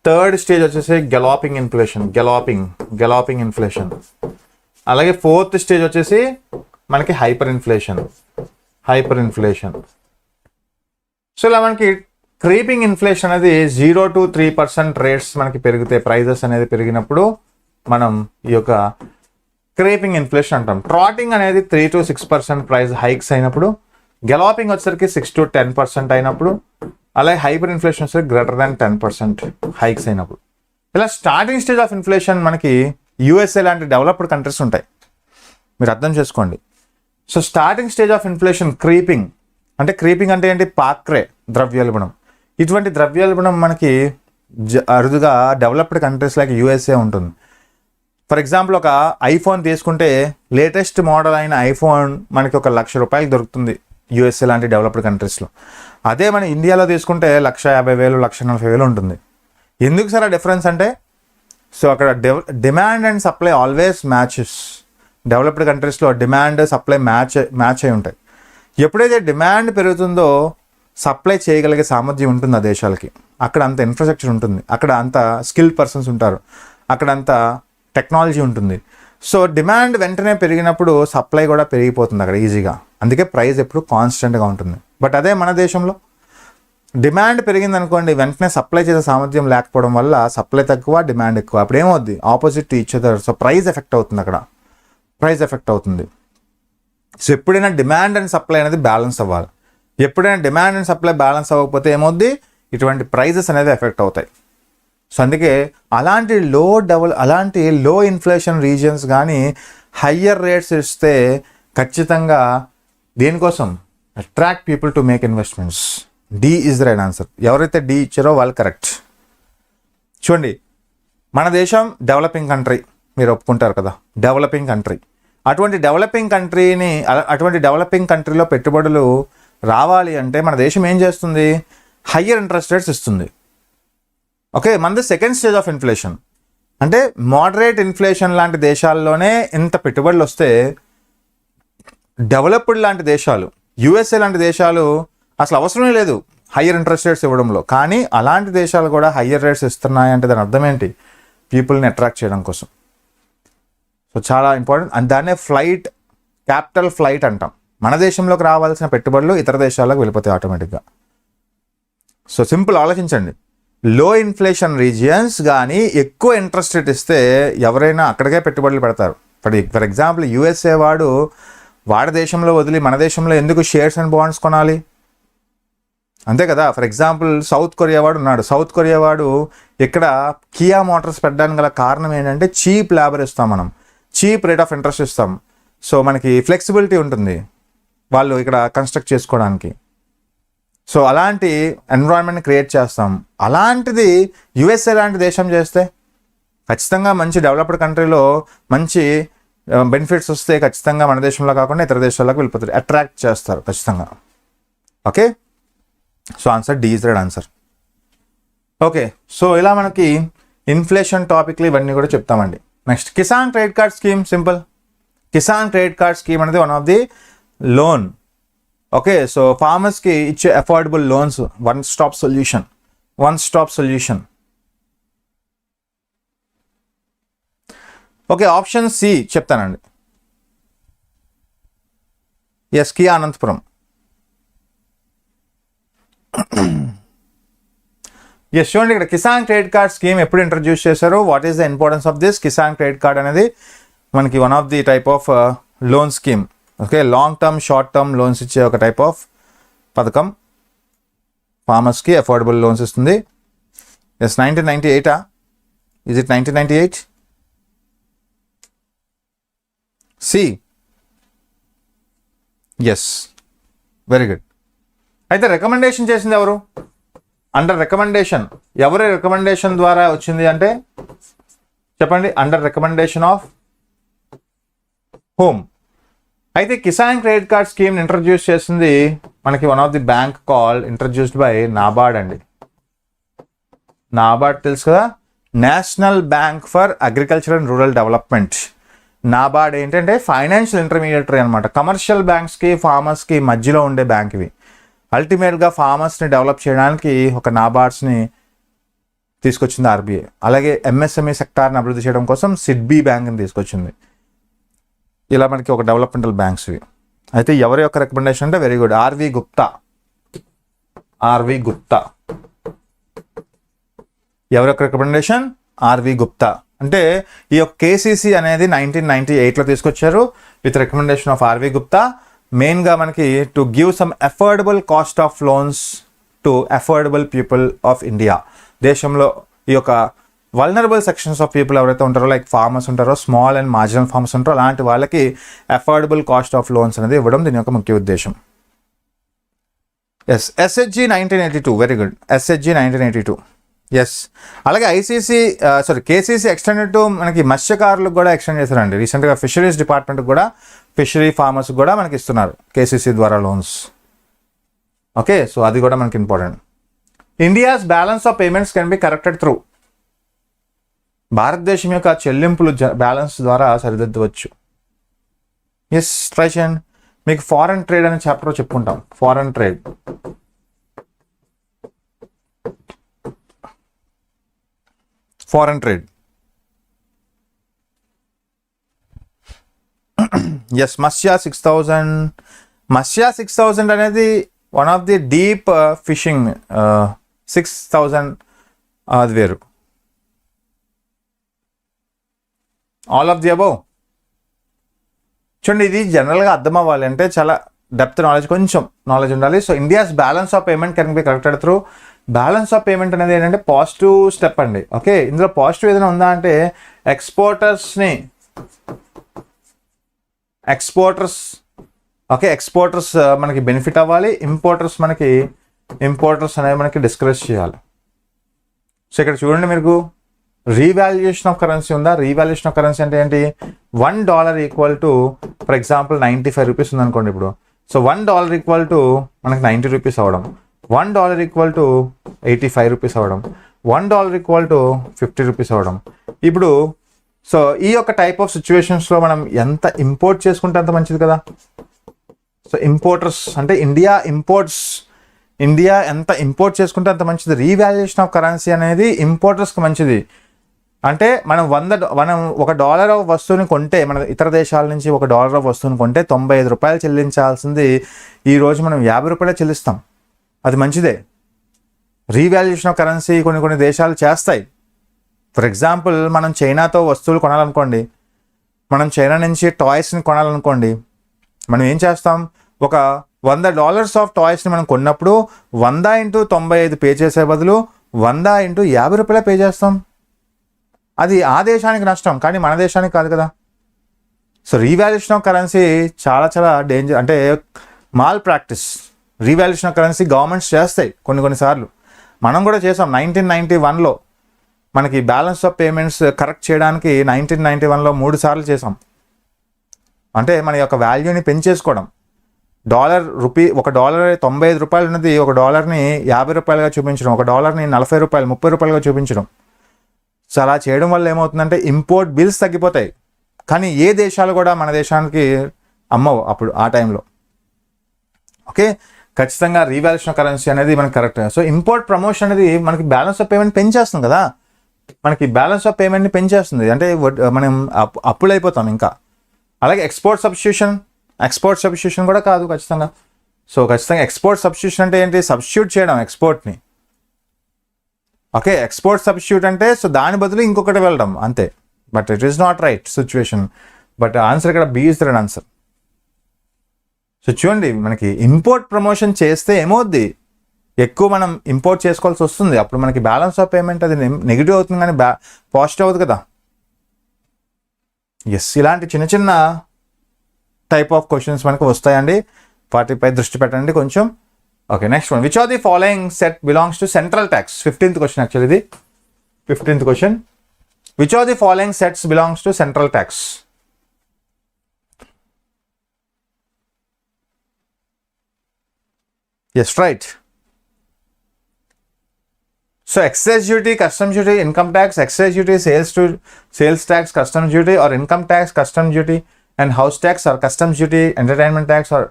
థర్డ్ స్టేజ్ వచ్చేసి గెలాపింగ్ inflation. అలాగే ఫోర్త్ స్టేజ్ వచ్చేసి మనకి హైపర్ ఇన్ఫ్లేషన్. సో ఇలా మనకి క్రీపింగ్ ఇన్ఫ్లేషన్ అనేది 0 to 3% రేట్స్ మనకి పెరిగితే, ప్రైజెస్ అనేది పెరిగినప్పుడు మనం ఈ యొక్క క్రీపింగ్ ఇన్ఫ్లేషన్ అంటాం. ట్రాటింగ్ అనేది 3 to 6% ప్రైస్ హైక్స్ అయినప్పుడు, గెలాపింగ్ వచ్చేసరికి 6 to 10% అయినప్పుడు, అలాగే హైపర్ ఇన్ఫ్లేషన్ వచ్చేసరికి గ్రేటర్ దాన్ 10% హైక్స్ అయినప్పుడు. ఇలా స్టార్టింగ్ స్టేజ్ ఆఫ్ ఇన్ఫ్లేషన్ మనకి యూఎస్ఏ లాంటి డెవలప్డ్ కంట్రీస్ ఉంటాయి, మీరు అర్థం చేసుకోండి. So starting stage of inflation creeping అంటే ఏంటి? పాక్రే ద్రవ్యోల్బణం. ఇటువంటి ద్రవ్యోల్బణం మనకి అరుదుగా డెవలప్డ్ కంట్రీస్ లైక్ యూఎస్ఏ ఉంటుంది. ఫర్ ఎగ్జాంపుల్ ఒక ఐఫోన్ తీసుకుంటే లేటెస్ట్ మోడల్ అయిన ఐఫోన్ మనకి ₹1,00,000 దొరుకుతుంది యూఎస్ఏ లాంటి డెవలప్డ్ కంట్రీస్లో. అదే మన ఇండియాలో తీసుకుంటే 1,50,000 1,40,000 ఉంటుంది. ఎందుకు సార్ ఆ డిఫరెన్స్ అంటే, సో అక్కడ demand and supply always matches. Developed కంట్రీస్లో డిమాండ్ సప్లై మ్యాచ్ అయి ఉంటాయి. ఎప్పుడైతే డిమాండ్ పెరుగుతుందో సప్లై చేయగలిగే సామర్థ్యం ఉంటుంది ఆ దేశాలకి. అక్కడ అంత ఇన్ఫ్రాస్ట్రక్చర్ ఉంటుంది, అక్కడ అంత స్కిల్డ్ పర్సన్స్ ఉంటారు, అక్కడ అంత టెక్నాలజీ ఉంటుంది. సో డిమాండ్ వెంటనే పెరిగినప్పుడు సప్లై కూడా పెరిగిపోతుంది అక్కడ ఈజీగా. అందుకే ప్రైస్ ఎప్పుడు కాన్స్టెంట్గా ఉంటుంది. బట్ అదే మన దేశంలో డిమాండ్ పెరిగింది అనుకోండి, వెంటనే సప్లై చేసే సామర్థ్యం లేకపోవడం వల్ల సప్లై తక్కువ, డిమాండ్ ఎక్కువ. అప్పుడు ఏమవుద్ది? Opposite each other. So price effect అవుతుంది. సో ఎప్పుడైనా డిమాండ్ అండ్ సప్లై అనేది బ్యాలెన్స్ అవ్వాలి. ఎప్పుడైనా డిమాండ్ అండ్ సప్లై బ్యాలెన్స్ అవ్వకపోతే ఏమవుద్ది? ఇటువంటి ప్రైజెస్ అనేది ఎఫెక్ట్ అవుతాయి. సో అందుకే అలాంటి లో ఇన్ఫ్లేషన్ రీజియన్స్ కానీ హయ్యర్ రేట్స్ ఇస్తే ఖచ్చితంగా దేనికోసం? Attract people to make investments. D is the right answer. ఎవరైతే డి ఇచ్చారో వాళ్ళు కరెక్ట్. చూడండి, మన దేశం డెవలపింగ్ కంట్రీ, మీరు ఒప్పుకుంటారు కదా, డెవలపింగ్ కంట్రీ. అటువంటి డెవలపింగ్ కంట్రీలో పెట్టుబడులు రావాలి అంటే మన దేశం ఏం చేస్తుంది? హయ్యర్ ఇంట్రెస్ట్ రేట్స్ ఇస్తుంది. ఓకే, మనది సెకండ్ స్టేజ్ ఆఫ్ ఇన్ఫ్లేషన్. అంటే మోడరేట్ ఇన్ఫ్లేషన్ లాంటి దేశాల్లోనే ఇంత పెట్టుబడులు వస్తే, డెవలప్డ్ లాంటి దేశాలు, యుఎస్ఏ లాంటి దేశాలు అసలు అవసరమే లేదు హయ్యర్ ఇంట్రెస్ట్ రేట్స్ ఇవ్వడంలో. కానీ అలాంటి దేశాలు కూడా హయ్యర్ రేట్స్ ఇస్తున్నాయి అంటే దాని అర్థం ఏంటి? పీపుల్ని అట్రాక్ట్ చేయడం కోసం. సో చాలా ఇంపార్టెంట్. అండ్ దాన్నే క్యాపిటల్ ఫ్లైట్ అంటాం. మన దేశంలోకి రావాల్సిన పెట్టుబడులు ఇతర దేశాలకు వెళ్ళిపోతాయి ఆటోమేటిక్గా. సో సింపుల్ ఆలోచించండి, లో ఇన్ఫ్లేషన్ రీజియన్స్ కానీ ఎక్కువ ఇంట్రెస్ట్ రేట్ ఇస్తే ఎవరైనా అక్కడికే పెట్టుబడులు పెడతారు. ఫర్ ఎగ్జాంపుల్ యుఎస్ఏ వాడి దేశంలో వదిలి మన దేశంలో ఎందుకు షేర్స్ అండ్ బాండ్స్ కొనాలి? అంతే కదా. ఫర్ ఎగ్జాంపుల్ సౌత్ కొరియా వాడు ఉన్నాడు. సౌత్ కొరియా వాడు ఇక్కడ కియా మోటార్స్ పెట్టడానికి గల కారణం ఏంటంటే చీప్ లేబర్ ఇస్తాం, మనం చీప్ రేట్ ఆఫ్ ఇంట్రెస్ట్ ఇస్తాం. సో మనకి ఫ్లెక్సిబిలిటీ ఉంటుంది వాళ్ళు ఇక్కడ కన్స్ట్రక్ట్ చేసుకోవడానికి. సో అలాంటి ఎన్విరాన్మెంట్ని క్రియేట్ చేస్తాం. అలాంటిది యుఎస్ఏ లాంటి దేశం చేస్తే ఖచ్చితంగా మంచి డెవలప్డ్ కంట్రీలో మంచి బెనిఫిట్స్ వస్తే ఖచ్చితంగా మన దేశంలో కాకుండా ఇతర దేశాలకు వెళ్ళిపోతారు, అట్రాక్ట్ చేస్తారు ఖచ్చితంగా. Okay, so answer D is right answer. Okay, so ఇలా మనకి ఇన్ఫ్లేషన్ టాపిక్లు ఇవన్నీ కూడా చెప్తామండి. Next Kisan credit card scheme. Simple, Kisan credit card scheme అనేది one of the loan. Okay, so ఫార్మర్స్కి ఇచ్చే affordable loans, one stop solution. Okay, option C చెప్తానండి. ఎస్, కియా అనంతపురం. ఎస్, చూడండి ఇక్కడ కిసాన్ క్రెడిట్ కార్డ్ స్కీమ్ ఎప్పుడు ఇంట్రడ్యూస్ చేశారు? What is the importance of this? Kisan credit card అనేది మనకి one of the type of loan scheme. Okay, long term short term loans ఇచ్చే ఒక type of పథకం. ఫార్మర్స్కి అఫోర్డబుల్ లోన్స్ ఇస్తుంది. Yes, 1998 is it 1998? C, yes, very good. అయితే recommendation చేసింది ఎవరు? అండర్ రికమెండేషన్, ఎవరి రికమెండేషన్ ద్వారా వచ్చింది అంటే చెప్పండి. Under recommendation of home. అయితే Kisan credit card scheme introduce చేసింది మనకి one of the bank introduced by NABARD అండి. నాబార్డ్ తెలుసు కదా, national bank for agriculture and rural development. NABARD ఏంటంటే ఫైనాన్షియల్ ఇంటర్మీడియటరీ అనమాట. కమర్షియల్ బ్యాంక్స్కి ఫార్మర్స్కి మధ్యలో ఉండే బ్యాంక్ ఇవి. అల్టిమేట్గా ఫార్మర్స్ని డెవలప్ చేయడానికి ఒక నాబార్డ్స్ని తీసుకొచ్చింది ఆర్బీఐ. అలాగే ఎంఎస్ఎంఈ సెక్టార్ని అభివృద్ధి చేయడం కోసం సిడ్బీ బ్యాంక్ని తీసుకొచ్చింది. ఇలా మనకి ఒక డెవలప్మెంటల్ బ్యాంక్స్ ఇవి. అయితే ఎవరి యొక్క రికమెండేషన్ అంటే వెరీ గుడ్, ఆర్వి గుప్తా. ఎవరి యొక్క రికమెండేషన్? ఆర్వి గుప్తా. అంటే ఈ యొక్క కేసీసీ అనేది 1998లో తీసుకొచ్చారు with recommendation of R V Gupta. మెయిన్గా మనకి to give some affordable cost of loans to affordable people of India. దేశంలో ఈ యొక్క వల్నరబుల్ సెక్షన్స్ ఆఫ్ పీపుల్ ఎవరైతే ఉంటారో, లైక్ ఫార్మర్స్ ఉంటారో, స్మాల్ అండ్ మార్జినల్ ఫార్మర్స్ ఉంటారో, అలాంటి వాళ్ళకి అఫోర్డబుల్ కాస్ట్ ఆఫ్ లోన్స్ అనేది ఇవ్వడం దీని యొక్క ముఖ్య ఉద్దేశం. Yes, SHG 1982, very good, SHG 1982. Yes, అలాగే కేసీసీ ఎక్స్టెండెడ్ టు మనకి మత్స్యకారులకు కూడా ఎక్స్టెండ్ చేశారండి రీసెంట్గా. ఫిషరీస్ డిపార్ట్మెంట్కి కూడా, ఫిషరీ ఫార్మర్స్ కూడా మనకి ఇస్తున్నారు కేసీసీ ద్వారా లోన్స్. ఓకే, సో అది కూడా మనకి important. India's balance of payments can be corrected through. భారతదేశం యొక్క చెల్లింపులు బ్యాలెన్స్ ద్వారా సరిదిద్దవచ్చు. ఎస్, ట్రై చేయండి. మీకు ఫారెన్ ట్రేడ్ అనే చాప్టర్ చెప్పుకుంటాం. ఫారెన్ ట్రేడ్, ఎస్, మత్స్య 6000 అనేది one of the deep fishing. 6000 అది వేరు. All of the above. చూడండి, ఇది జనరల్గా అర్థం అవ్వాలి అంటే చాలా డెప్త్ నాలెడ్జ్, కొంచెం నాలెడ్జ్ ఉండాలి. So India's balance of payment can be corrected through. Balance of payment అనేది ఏంటంటే పాజిటివ్ స్టెప్ అండి. ఓకే, ఇందులో పాజిటివ్ ఏదైనా ఉందా అంటే ఎక్స్పోర్టర్స్ మనకి బెనిఫిట్ అవ్వాలి, ఇంపోర్టర్స్ మనకి ఇంపోర్టర్స్ అనేవి మనకి డిస్కరేజ్ చేయాలి. సో ఇక్కడ చూడండి, మీకు రీవాల్యుయేషన్ ఆఫ్ కరెన్సీ ఉందా? రీవాల్యుయేషన్ ఆఫ్ కరెన్సీ అంటే ఏంటి? $1 equal to for example 95 rupees ఉందనుకోండి ఇప్పుడు. సో $1 ఈక్వల్ టు మనకి 90 రూపీస్ అవ్వడం, $1 ఈక్వల్ టు 85 రూపీస్ అవ్వడం, $1 ఈక్వల్ టు 50 రూపీస్ అవ్వడం. ఇప్పుడు సో ఈ యొక్క టైప్ ఆఫ్ సిచ్యువేషన్స్లో మనం ఎంత ఇంపోర్ట్ చేసుకుంటే అంత మంచిది కదా. సో ఇంపోర్టర్స్ అంటే ఇండియా ఎంత ఇంపోర్ట్ చేసుకుంటే అంత మంచిది. రీవాల్యుయేషన్ ఆఫ్ కరెన్సీ అనేది ఇంపోర్టర్స్కి మంచిది. అంటే మనం $1 ఆఫ్ వస్తువుని కొంటే, మన ఇతర దేశాల నుంచి $1 ఆఫ్ వస్తువుని కొంటే 95 రూపాయలు చెల్లించాల్సింది ఈరోజు మనం 50 రూపాయలే చెల్లిస్తాం. అది మంచిదే. రీవాల్యుయేషన్ ఆఫ్ కరెన్సీ కొన్ని దేశాలు చేస్తాయి. ఫర్ ఎగ్జాంపుల్ మనం చైనాతో వస్తువులు కొనాలనుకోండి, మనం చైనా నుంచి టాయ్స్ని కొనాలనుకోండి, మనం ఏం చేస్తాం? ఒక $100 ఆఫ్ టాయ్స్ని మనం కొన్నప్పుడు 100 × 95 పే చేసే బదులు 100 × 50 రూపాయలే పే చేస్తాం. అది ఆ దేశానికి నష్టం, కానీ మన దేశానికి కాదు కదా. సో రీవాల్యుయేషన్ ఆఫ్ కరెన్సీ చాలా డేంజర్, అంటే mall practice. Revaluation of currency governments చేస్తాయి కొన్నిసార్లు. మనం కూడా చేసాం 1991లో. మనకి బ్యాలెన్స్ ఆఫ్ పేమెంట్స్ కరెక్ట్ చేయడానికి 1991లో 3 సార్లు చేసాం. అంటే మన యొక్క వాల్యూని పెంచేసుకోవడం. $1 95 రూపాయలు ఉన్నది $1ని 50 రూపాయలుగా చూపించడం, $1ని 40 రూపాయలు 30 రూపాయలుగా చూపించడం. సో అలా చేయడం వల్ల ఏమవుతుందంటే ఇంపోర్ట్ బిల్స్ తగ్గిపోతాయి. కానీ ఏ దేశాలు కూడా మన దేశానికి అమ్మవు అప్పుడు ఆ టైంలో. ఓకే, ఖచ్చితంగా రీవాల్యుయేషన్ ఆఫ్ కరెన్సీ అనేది మనకి కరెక్ట్. సో ఇంపోర్ట్ ప్రమోషన్ అనేది మనకి బ్యాలెన్స్ ఆఫ్ పేమెంట్ పెంచేస్తుంది కదా. మనకి బ్యాలెన్స్ ఆఫ్ పేమెంట్ని పెంచేస్తుంది, అంటే మనం అప్పులు అయిపోతాం ఇంకా. అలాగే ఎక్స్పోర్ట్ సబ్స్టిట్యూషన్ కూడా కాదు ఖచ్చితంగా. సో ఖచ్చితంగా ఎక్స్పోర్ట్ సబ్స్టిట్యూషన్ అంటే ఏంటి? సబ్స్టిట్యూట్ చేయడం ఎక్స్పోర్ట్ని. ఓకే, ఎక్స్పోర్ట్ సబ్స్టిట్యూట్ అంటే సో దాని బదులు ఇంకొకటి వెళ్ళడం అంతే. But it is not right situation. But answer ఇక్కడ B is the right answer. So చూడండి, మనకి ఇంపోర్ట్ ప్రమోషన్ చేస్తే ఏమవుద్ది? ఎక్కువ మనం ఇంపోర్ట్ చేసుకోవాల్సి వస్తుంది. అప్పుడు మనకి బ్యాలెన్స్ ఆఫ్ పేమెంట్ అది నెగిటివ్ అవుతుంది, కానీ పాజిటివ్ అవుతుంది కదా. ఎస్, ఇలాంటి చిన్న టైప్ ఆఫ్ క్వశ్చన్స్ మనకు వస్తాయండి. వాటిపై దృష్టి పెట్టండి కొంచెం. Okay, next one. Which are the following set belongs to central tax? 15th question actually ఇది. 15th question. Which are the following sets belongs to central tax? Yes, right. So excise duty, customs duty, income tax, excise duty, sales tax, customs duty, or income tax, customs duty, and house tax or customs duty, entertainment tax or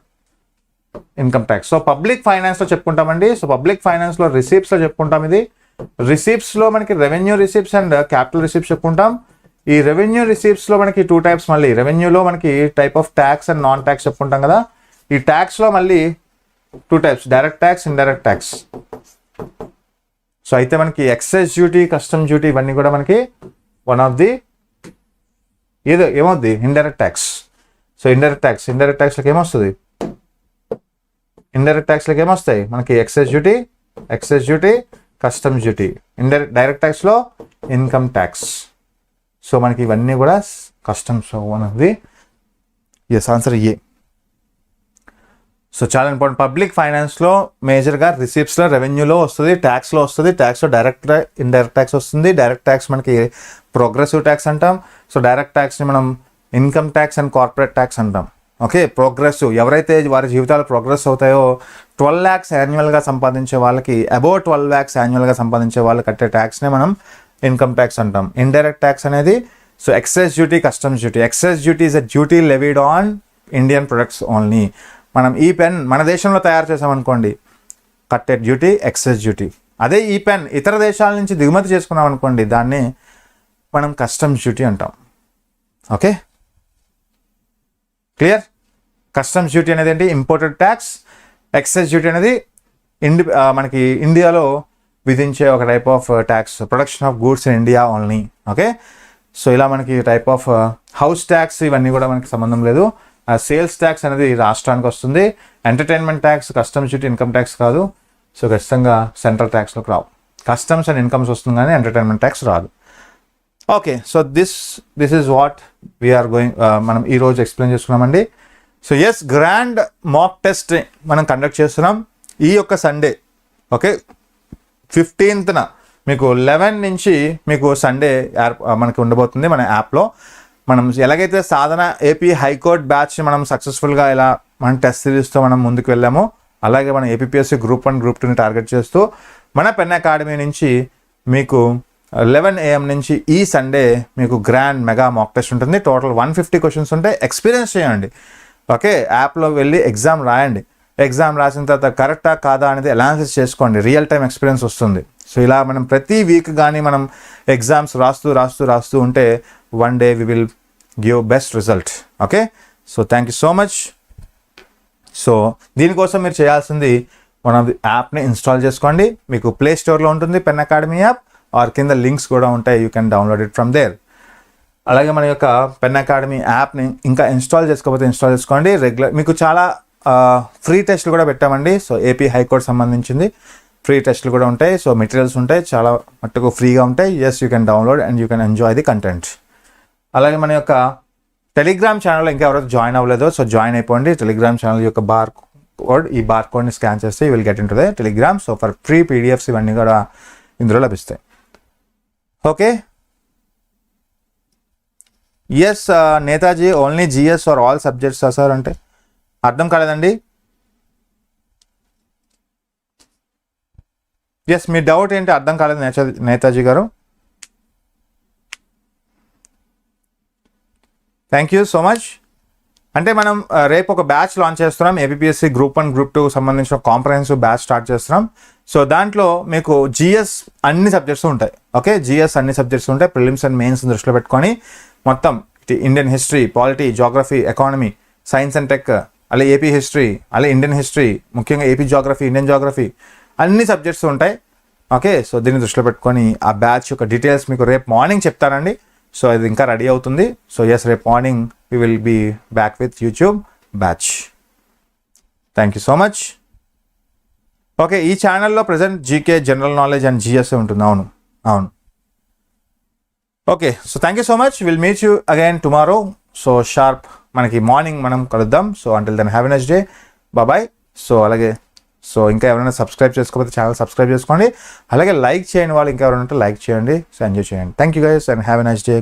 income tax. So public finance లో చెప్పుకుంటామండి. So public finance లో receipts లో చెప్పుకుంటాం. ఇది receipts లో మనకి revenue receipts and capital receipts చెప్పుకుంటాం. ఈ revenue receipts లో మనకి 2 టైప్స్. మళ్ళీ రెవెన్యూలో మనకి type of tax and non tax చెప్పుకుంటాం కదా. ఈ ట్యాక్స్ లో మళ్ళీ 2 types, direct tax, indirect tax. So అయితే మనకి ఎక్సైజ్ డ్యూటీ, కస్టమ్ డ్యూటీ ఇవన్నీ కూడా మనకి వన్ ఆఫ్ ది ఏమవుద్ది? Indirect tax. సో ఇండైరెక్ట్ ట్యాక్స్లకి ఏమొస్తుంది? ఇండైరెక్ట్ ట్యాక్స్లకి ఏమొస్తాయి? మనకి excise duty, customs duty. Direct ట్యాక్స్లో ఇన్కమ్ ట్యాక్స్. సో మనకి ఇవన్నీ కూడా customs one of the. Yes, answer A. So చాలా ఇంపార్టెంట్. పబ్లిక్ ఫైనాన్స్లో మేజర్గా రిసీప్ట్స్లో రెవెన్యూలో వస్తుంది, ట్యాక్స్లో వస్తుంది. ట్యాక్స్లో డైరెక్ట్ ఇండైరెక్ట్ ట్యాక్స్ వస్తుంది. డైరెక్ట్ ట్యాక్స్ మనకి ప్రోగ్రెసివ్ ట్యాక్స్ అంటాం. సో డైరెక్ట్ ట్యాక్స్ని మనం income tax and corporate tax అంటాం. ఓకే, ప్రోగ్రెసివ్ ఎవరైతే వారి జీవితాలు ప్రోగ్రెస్ అవుతాయో 12 lakhs యాన్యువల్గా సంపాదించే వాళ్ళకి, అబౌవ్ 12 lakhs యాన్యువల్గా సంపాదించే వాళ్ళు కట్టే ట్యాక్స్నే మనం ఇన్కమ్ ట్యాక్స్ అంటాం. ఇండైరెక్ట్ ట్యాక్స్ అనేది so excise duty, customs duty. Excise duty is a duty levied on Indian products only. మనం ఈ పెన్ మన దేశంలో తయారు చేసామనుకోండి, కట్టే డ్యూటీ ఎక్సైజ్ డ్యూటీ. అదే ఈ పెన్ ఇతర దేశాల నుంచి దిగుమతి చేసుకున్నాం అనుకోండి, దాన్ని మనం కస్టమ్స్ డ్యూటీ అంటాం. Okay, clear? కస్టమ్స్ డ్యూటీ అనేది ఏంటి? Imported tax. ఎక్సైజ్ డ్యూటీ అనేది మనకి ఇండియాలో విధించే ఒక type of tax, production of goods in India only. Okay, so ఇలా మనకి టైప్ ఆఫ్ హౌస్ ట్యాక్స్ ఇవన్నీ కూడా మనకి సంబంధం లేదు. సేల్స్ ట్యాక్స్ అనేది రాష్ట్రానికి వస్తుంది. Entertainment tax, customs duty, income tax కాదు. సో ఖచ్చితంగా సెంట్రల్ ట్యాక్స్లోకి రావు. కస్టమ్స్ అండ్ ఇన్కమ్స్ వస్తుంది కానీ ఎంటర్టైన్మెంట్ ట్యాక్స్ రాదు. Okay, so this is what we are going, మనం ఈరోజు ఎక్స్ప్లెయిన్ చేసుకున్నామండి. So yes, grand mock test మనం కండక్ట్ చేస్తున్నాం ఈ యొక్క సండే. ఓకే 15th మీకు 11 నుంచి మీకు సండే మనకి ఉండబోతుంది మన యాప్లో. మనం ఎలాగైతే సాధన ఏపీ హైకోర్ట్ బ్యాచ్ మనం సక్సెస్ఫుల్గా ఇలా మన టెస్ట్ సిరీస్తో మనం ముందుకు వెళ్ళామో, అలాగే మన ఏపీపీఎస్సీ గ్రూప్ 1 గ్రూప్ 2ని టార్గెట్ చేస్తూ మన పెన్ అకాడమీ నుంచి మీకు 11 AM నుంచి ఈ సండే మీకు గ్రాండ్ మెగా మాక్ టెస్ట్ ఉంటుంది. టోటల్ 150 క్వశ్చన్స్ ఉంటాయి. ఎక్స్పీరియన్స్ చేయండి. ఓకే, యాప్లో వెళ్ళి ఎగ్జామ్ రాయండి. ఎగ్జామ్ రాసిన తర్వాత కరెక్టా కాదా అనేది అనాలిసిస్ చేసుకోండి. రియల్ టైం ఎక్స్పీరియన్స్ వస్తుంది. సో ఇలా మనం ప్రతి వీక్ కానీ మనం ఎగ్జామ్స్ రాస్తూ ఉంటే one day we will give best result. Okay, so thank you so much. So దీనికోసం మీరు చేయాల్సింది మన యాప్ని ఇన్స్టాల్ చేసుకోండి. మీకు ప్లే స్టోర్లో ఉంటుంది పెన్ అకాడమీ యాప్, ఆర్ కింద లింక్స్ కూడా ఉంటాయి. You can download it from there. అలాగే మన యొక్క పెన్ అకాడమీ యాప్ని ఇంకా ఇన్స్టాల్ చేసుకోకపోతే ఇన్స్టాల్ చేసుకోండి. మీకు చాలా ఫ్రీ టెస్ట్లు కూడా పెట్టామండి. సో ఏపీ హైకోర్టు సంబంధించింది ఫ్రీ టెస్ట్లు కూడా ఉంటాయి. సో మెటీరియల్స్ ఉంటాయి, చాలా మట్టుకు ఫ్రీగా ఉంటాయి. Yes, you can download and you can enjoy the content. అలాగే మన యొక్క టెలిగ్రామ్ ఛానల్ ఇంకా ఎవరైతే జాయిన్ అవ్వలేదో సో జాయిన్ అయిపోండి. టెలిగ్రామ్ ఛానల్ యొక్క ఈ బార్ కోడ్ని స్కాన్ చేస్తే you will get in to the Telegram. So for free PDFs ఇవన్నీ కూడా ఇందులో లభిస్తాయి. Okay, yes Netaji only GS are all subjects sir అంటే అర్థం కాలేదండి. ఎస్, మీ డౌట్ ఏంటి అర్థం కాలేదు నేతాజీ గారు. Thank you so much. అంటే మనం రేపు ఒక బ్యాచ్ లాంచ్ చేస్తున్నాం. ఏపీపీఎస్సీ గ్రూప్ 1 గ్రూప్ 2 సంబంధించిన కాంప్రహెన్సివ్ బ్యాచ్ స్టార్ట్ చేస్తున్నాం. సో దాంట్లో మీకు జిఎస్ అన్ని సబ్జెక్ట్స్ ఉంటాయి. ఓకే, జిఎస్ అన్ని సబ్జెక్ట్స్ ఉంటాయి. ప్రిలిమ్స్ అండ్ మెయిన్స్ దృష్టిలో పెట్టుకొని మొత్తం Indian history, polity, geography, economy, science and tech, అలాగే ఏపీ హిస్టరీ, అలాగే ఇండియన్ హిస్టరీ, ముఖ్యంగా ఏపీ జోగ్రఫీ, ఇండియన్ జోగ్రఫీ అన్ని సబ్జెక్ట్స్ ఉంటాయి. ఓకే, సో దీన్ని దృష్టిలో పెట్టుకొని ఆ బ్యాచ్ యొక్క డీటెయిల్స్ మీకు రేపు మార్నింగ్ చెప్తానండి. సో ఇది ఇంకా రెడీ అవుతుంది. సో ఎస్, రేపు morning we will be back with YouTube batch. Thank you so much. Okay, ఈ ఛానల్లో present GK, general knowledge and GS ఉంటుంది. అవును. Okay, so thank you so much. Will meet you again tomorrow. So sharp మనకి morning మనం కలుద్దాం. So until then have a nice day, bye. So అలాగే so ఇంకా ఎవరైనా సబ్స్క్రైబ్ చేసుకోకపోతే channel subscribe చేసుకోండి. అలాగే లైక్ చేయండి. వాళ్ళు ఇంకా ఎవరైనా ఉంటే లైక్ చేయండి. సో ఎంజాయ్ చేయండి. Thank you guys and have a nice day.